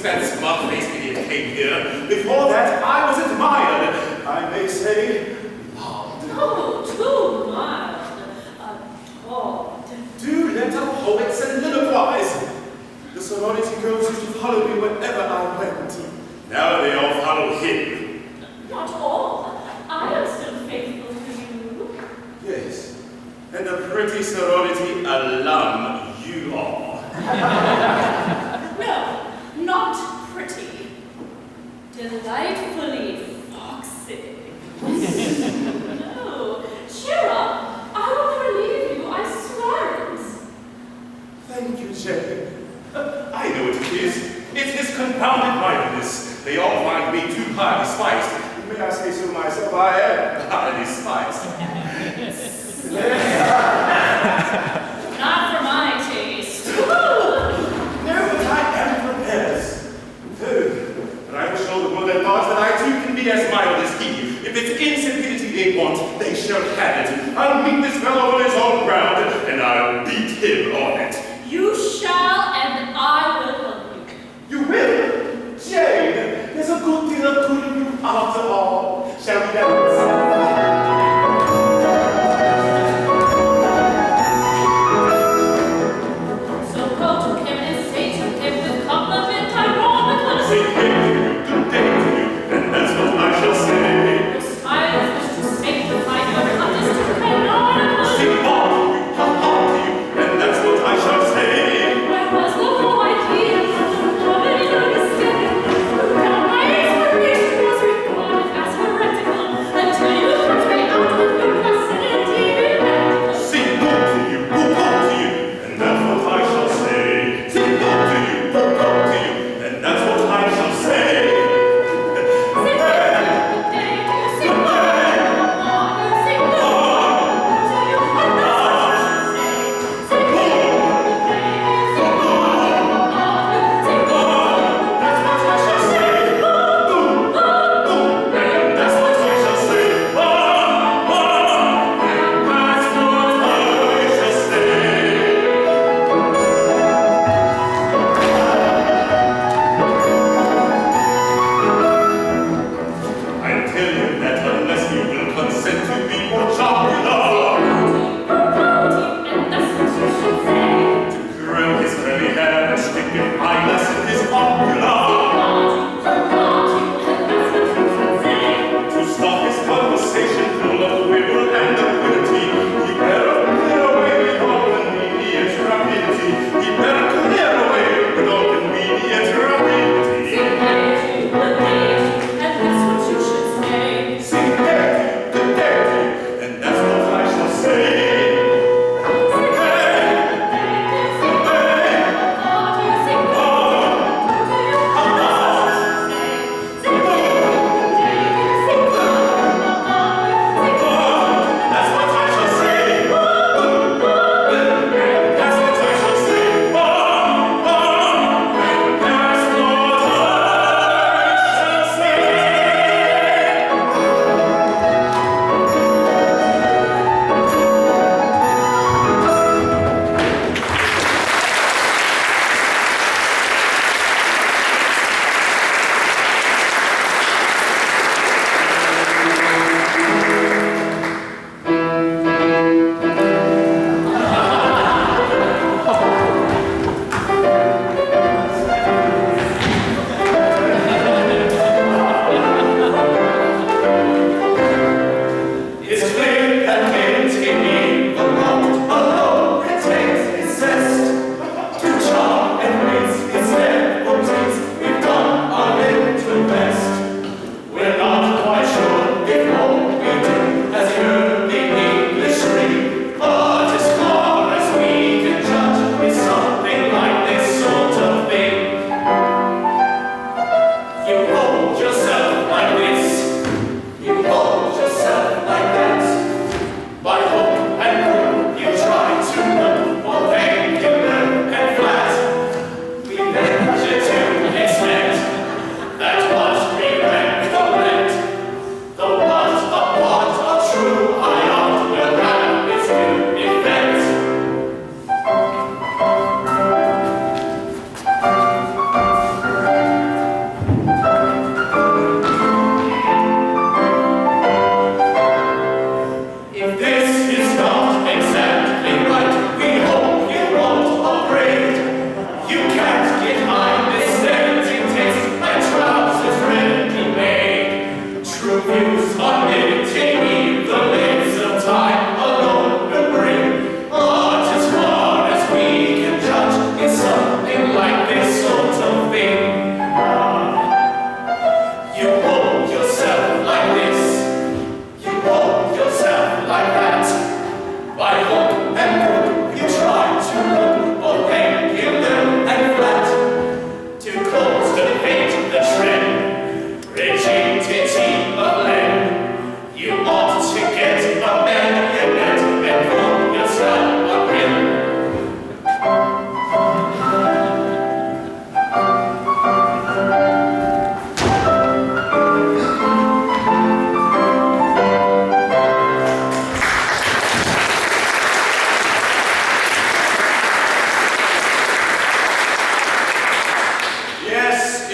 that smug-faced idiot came here. Before that, I was admired. I may say, loved. Oh, too mild. Adored. Do let a poet soliloquize. The sorority girls used to follow me wherever I went. Now they all follow him. Not all. I am still faithful to you. Yes, and a pretty sorority alum you are. No, not pretty. Delightfully foxy. No, cheer up. I will never leave you, I swear it. Thank you, Jay. I know what it is. It's his confounded mindedness. They all find me too highly spiced. May I say so myself, I am highly spiced. Not for my taste. No, but I am prepared. But I will show the world at large that I too can be as mild as he. If it's insipidity they want, they shall have it. I'll meet this fellow on his own ground, and I'll beat him on it. You shall, and I will help you. You will? Jane, there's a good deal of good in you after all. Shall we dance?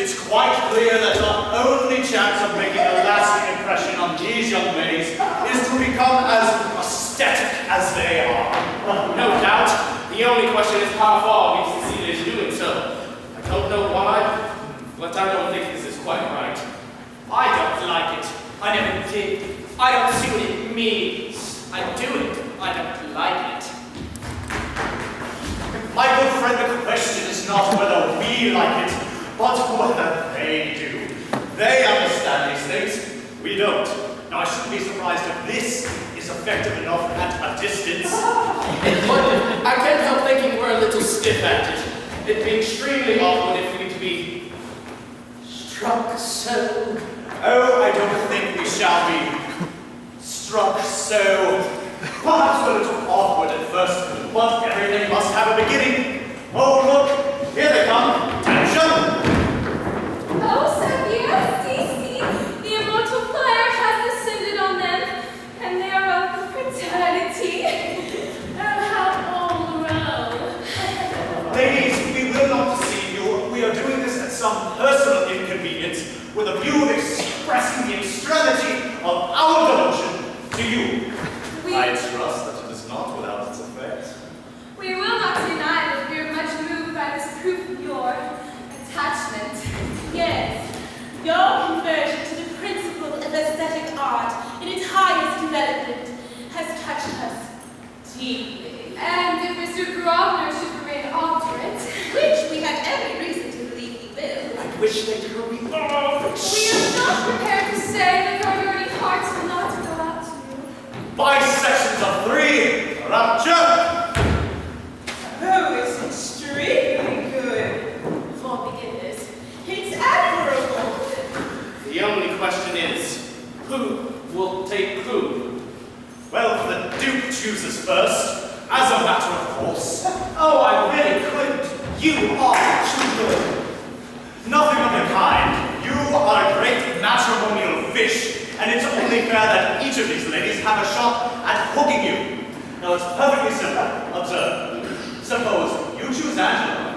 it's quite clear that our only chance of making a lasting impression on these young ladies is to become as aesthetic as they are. No doubt. The only question is how far we've succeeded in doing so. I don't know why, but I don't think this is quite right. I don't like it. I never did. I don't see what it means. I do it. I don't like it. My good friend, the question is not whether we like it, but whether they do. They understand these things. We don't. Now, I shouldn't be surprised if this is effective enough at a distance. But I can't help thinking we're a little stiff at it. It'd be extremely awkward if we were to be struck so. Oh, I don't think we shall be struck so. Perhaps a little awkward at first, but everything must have a beginning. Oh, look, here they come. Attention! Oh, Xavier, see, the immortal fire has descended on them, and they are of fraternity. Oh, how all row. Ladies, we will not deceive you. We are doing this at some personal inconvenience with a view of expressing the extremity of our devotion to you. I trust that it is not without its effect. We will not deny that we are much moved by this proof of your attachment. Yes, your conversion to the principle of aesthetic art in its highest development has touched us deeply. And if Mr. Grosvenor should remain obdurate, Which we have every reason to believe he will. I wish they'd hurry up. we are not prepared to say that our yearning hearts will not go out to you. Bisections of 3, rapture! Oh, it's extremely good. For beginners, it's admirable. The only question is, who will take who? Well, the Duke chooses first, as a matter of course. Oh, I really couldn't. You are too good. Nothing of the kind. You are a great matrimonial fish, and it's only fair that each of these ladies have a shot at hooking you. Now, it's perfectly simple. Observe. Suppose you choose Angela.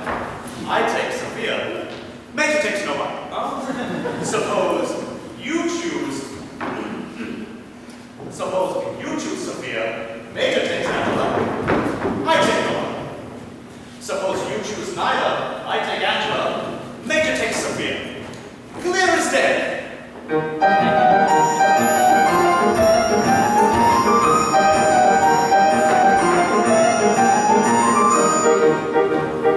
I take Sophia. Major takes nobody. Suppose you choose... Suppose you choose Sophia. Major takes Angela. I take nobody. Suppose you choose neither. I take Angela. Major takes Sophia. Clear as day.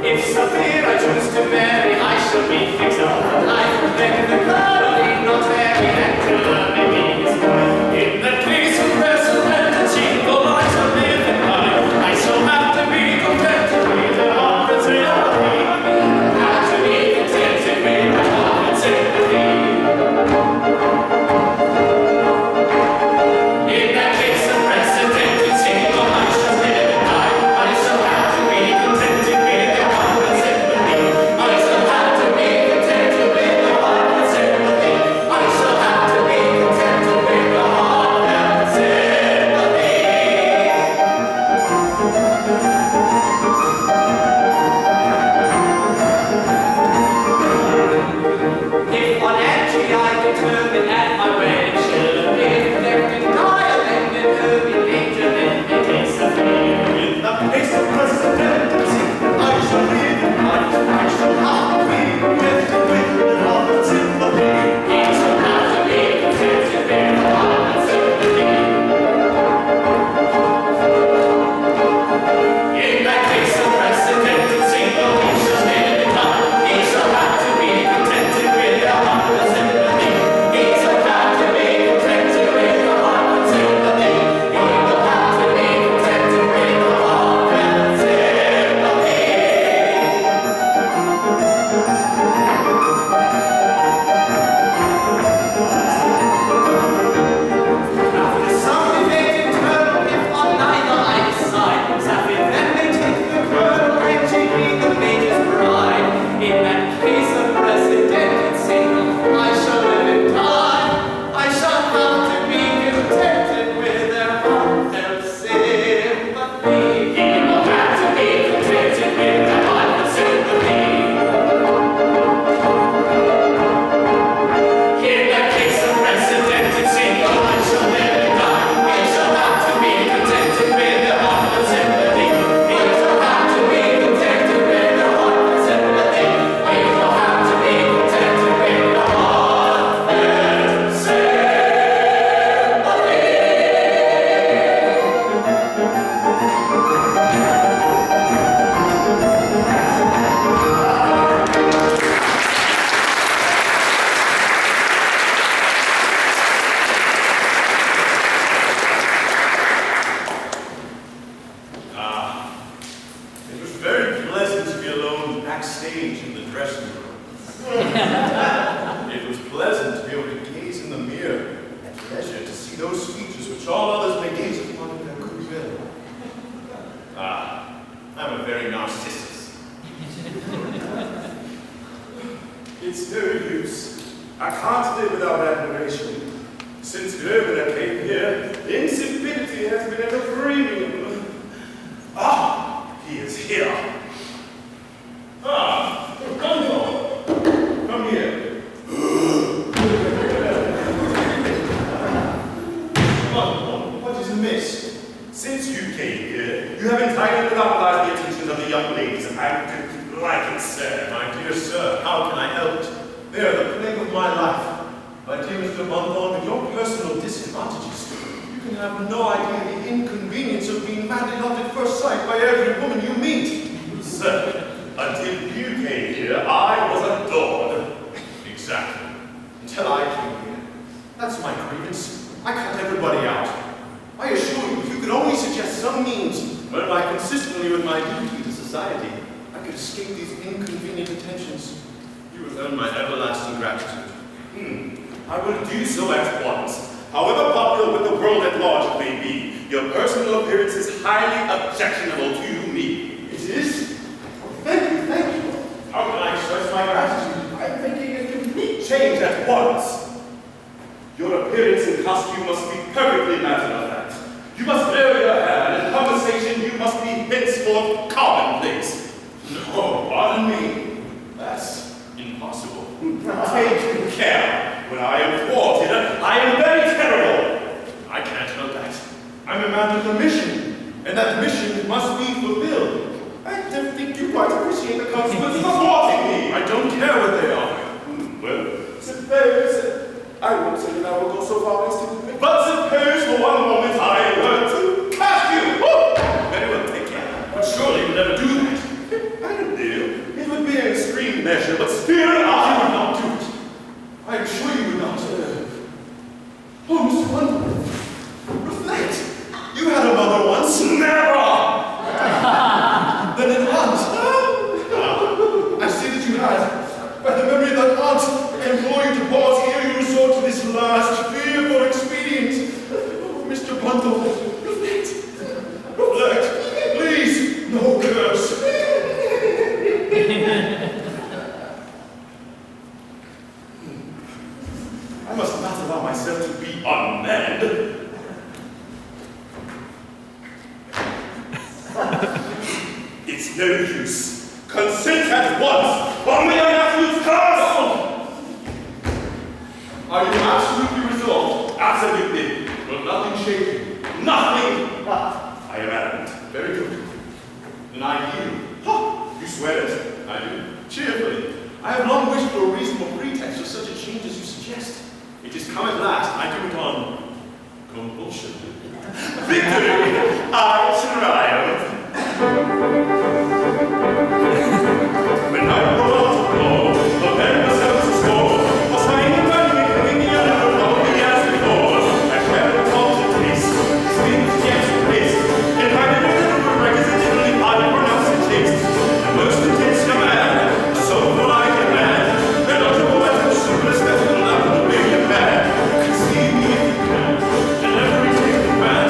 If Sophia I choose to marry, I shall be fixed up for life. Then the cloudy, not very Angela, maybe is mine. In the case of wrestle and the jingle, I shall live and die. I shall have to be contented with the heart and sympathy. Have to be contented with the heart and sympathy. In that case of precedent and single, I shall live and die. I shall have to be contented with the heart and sympathy. I shall have to be contented It's no use. I can't live without admiration. Since Gilbert came here, insipidity has been at a premium. Ah, he is here. Ah, Gunvor, come here. Gunvor, what is amiss? Since you came here, you have entirely monopolized the attention of the young ladies, and I didn't like it, sir. My dear sir, how can I help it? They are the plague of my life. My dear Mr. Bonbon, with your personal disadvantages, you can have no idea the inconvenience of being madly loved at first sight by every woman you meet. Sir, until you came here, I was adored. Exactly. Until I came here. That's my grievance. I cut everybody out. I assure you, if you could only suggest some means whereby consistently with my duty to society, I could escape these inconvenient attentions, you would earn my everlasting gratitude. I will do so at once. However popular with the world at large it may be, your personal appearance is highly objectionable to me. It is? Thank you, thank you. How can I express my gratitude? I'm making a complete Change at once. Your appearance and costume must be perfectly matter of fact. You must bury your hair, and in conversation you must be henceforth commonplace. No, pardon me. That's impossible. Take care. When I am thwarted, I am very terrible. I can't help that. I'm a man with a mission, and that mission must be fulfilled. I don't think you quite appreciate the consequences of thwarting me. I don't care what they are. Well, suppose I won't say that I will go so far as to admit. But suppose for one moment I were to catch you. Very well, take care. But surely you would never do that. I don't know. It would be an extreme measure, but still I I would not do it. I am sure you would not. Oh, Mr. Wonderful, reflect. You had a mother once. never. Then an aunt. I see that you had. By the memory of that aunt, I implore you to pause ere you resort to this last fearful expedient. Oh, Mr. Bundle, reflect. Reflect. Please, no curse. I must not allow myself to be unmanned. It's no use. Consent at once, or may I not lose cause? Are you absolutely resolved? Absolutely. Will nothing shake you? Nothing. I am adamant. Very good. Then I yield. Ha! You swear it. I do. Cheerfully. I have long wished for a reasonable pretext for such a change as you suggest. It has come at last. I do it on compulsion. Victory! I triumph. When I grow out of law, prepare myself to score. Was I in the other world as before? I shall recall the taste, things yet to taste. In my little requisite, I pronounce it taste. The most intense command, a soulful I command. And not a poet of simplest that will not obey a man. Conceive me if you can, and every take man.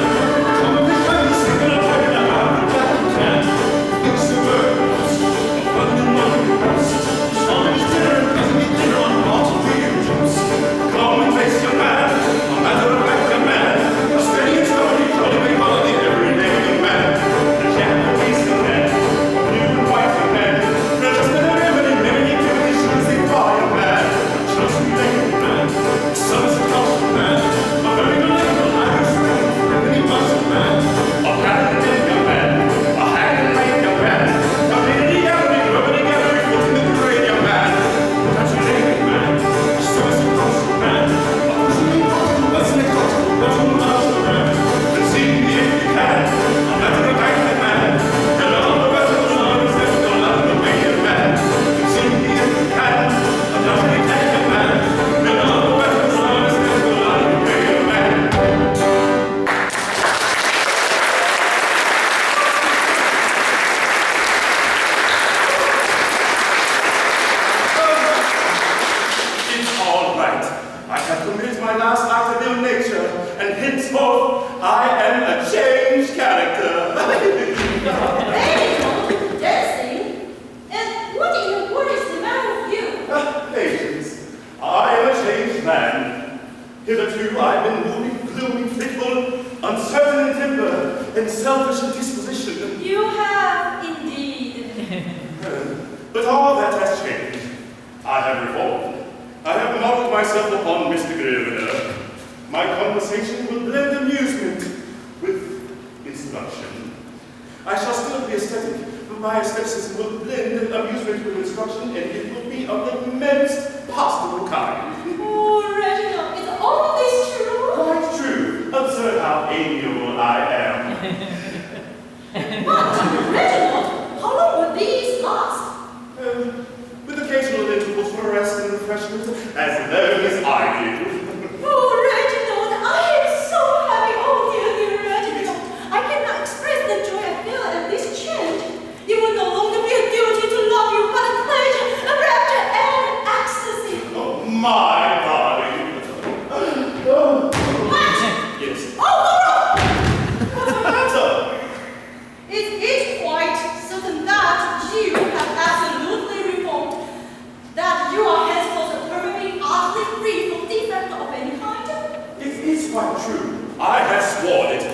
Come with me, single up in the heart of that you can. It's the words of London Wonderful. Songs dinner and company dinner on bottle beer juice. Come and face your man, a matter of fact a man. A steady and stony, jolly big holiday, everyday young man. The Japanese man, a blue and white man. Not just an everybody, many activities, they buy a man. Just a naked man, son's a cultured man. A very delightful Irish man, really muscle man. A pattern young man, a haggard late young man. A lady gathering, rubbing together, footing the parade young man. That's a naked man, a son's a cultured man. A pushing cultured, that's an cultured, that's a muscle man. And see me if you can, a matter of fact man. And all the rest of the songs that go out of the way of man. And see me if you can, a matter of fact man. And all the rest of the songs that go out of the way of man. It's all right. I have committed my last act of ill nature, and henceforth I am a changed character. Hey, dancing? And what is the matter with you? Lady, Hitherto I've been moody, gloomy, fitful, uncertain in temper, and selfish in disposition. You have indeed. But all that has changed. I have reformed. I have modeled myself upon Mr. Grosvenor. My conversation will blend amusement with instruction. I shall still be aesthetic, but my aestheticism will blend amusement with instruction, and it will be of the immense possible kind. Oh, Reginald, is all of this true? Quite true. Observe how amiable I am. But, Reginald, how long will these last? With occasional intervals for rest and refreshment, as long as I do. Oh, Reginald, I am so happy. Oh, dear Reginald. I cannot express the joy I feel at this change. It will no longer be a duty to love you, but a pleasure, a rapture, and an ecstasy. Oh, my darling. Oh. What? Yes. Oh, What's the matter? it is quite certain that you have absolutely reformed, that you are henceforth perfectly, utterly free from defect of any kind. It is quite true. I have sworn it.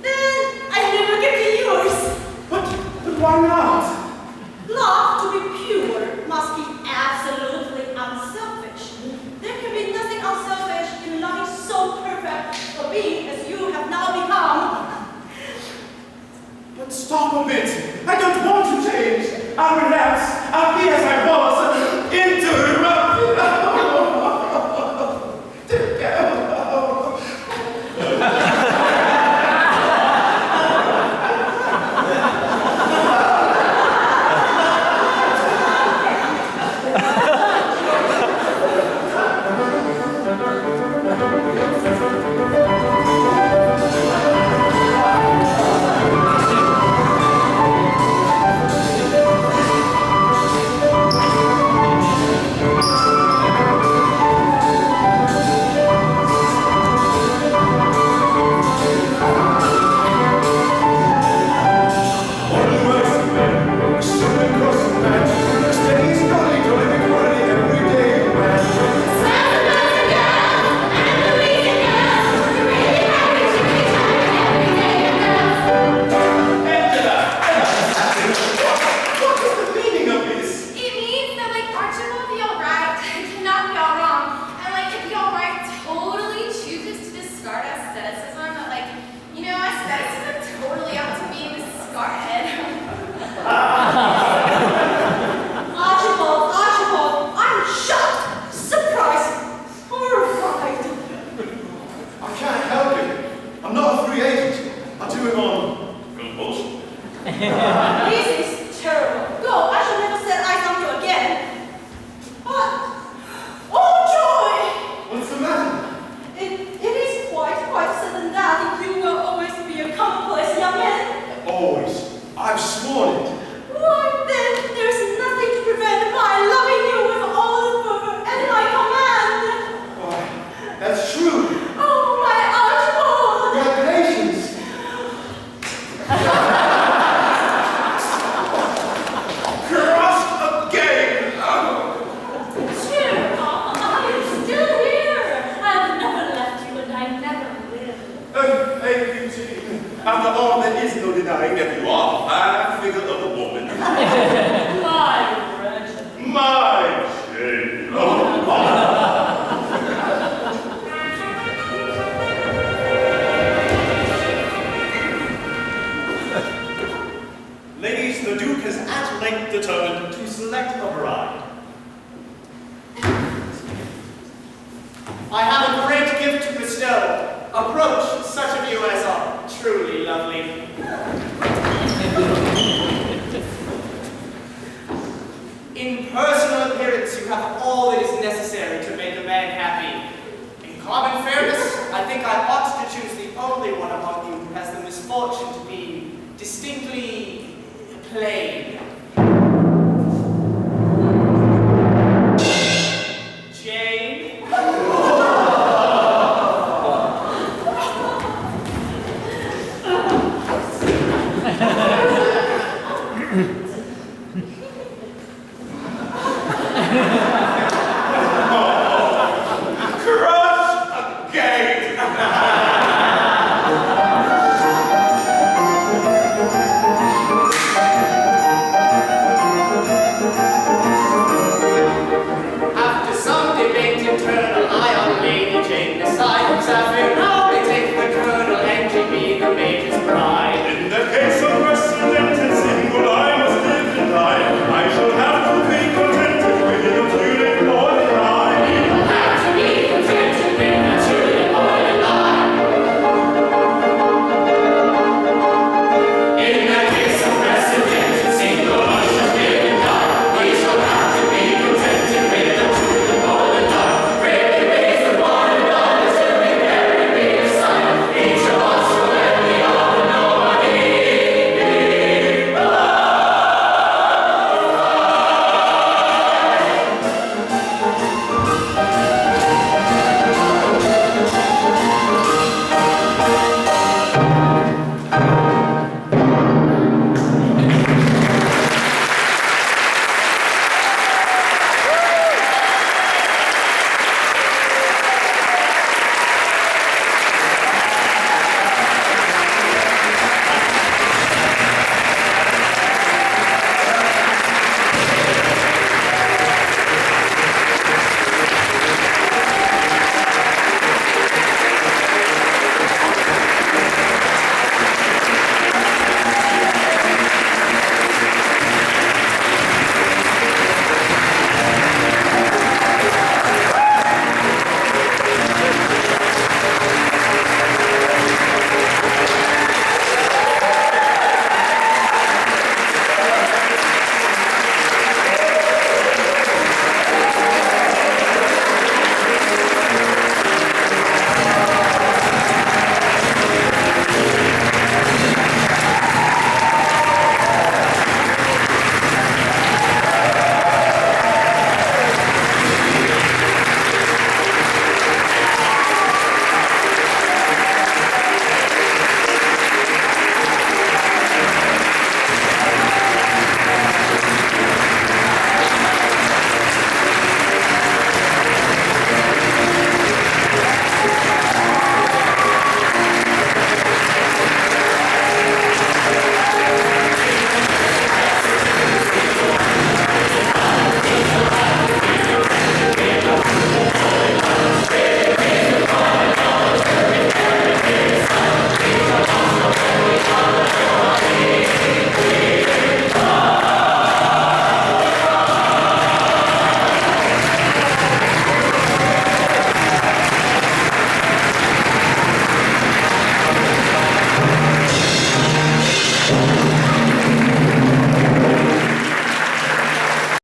Then I never give you yours. But why not? Love, to be pure, must be absolutely unselfish. There can be nothing unselfish in loving so perfect a being as you have now become. But stop a bit. I don't want to change. I'll relax. I'll be as I was. Interrupt. I have a great gift to bestow. Approach such of you as are truly lovely. In personal appearance, you have all that is necessary to make a man happy. In common fairness, I think I ought to choose the only one among you who has the misfortune to be distinctly plain. Jane? Jane beside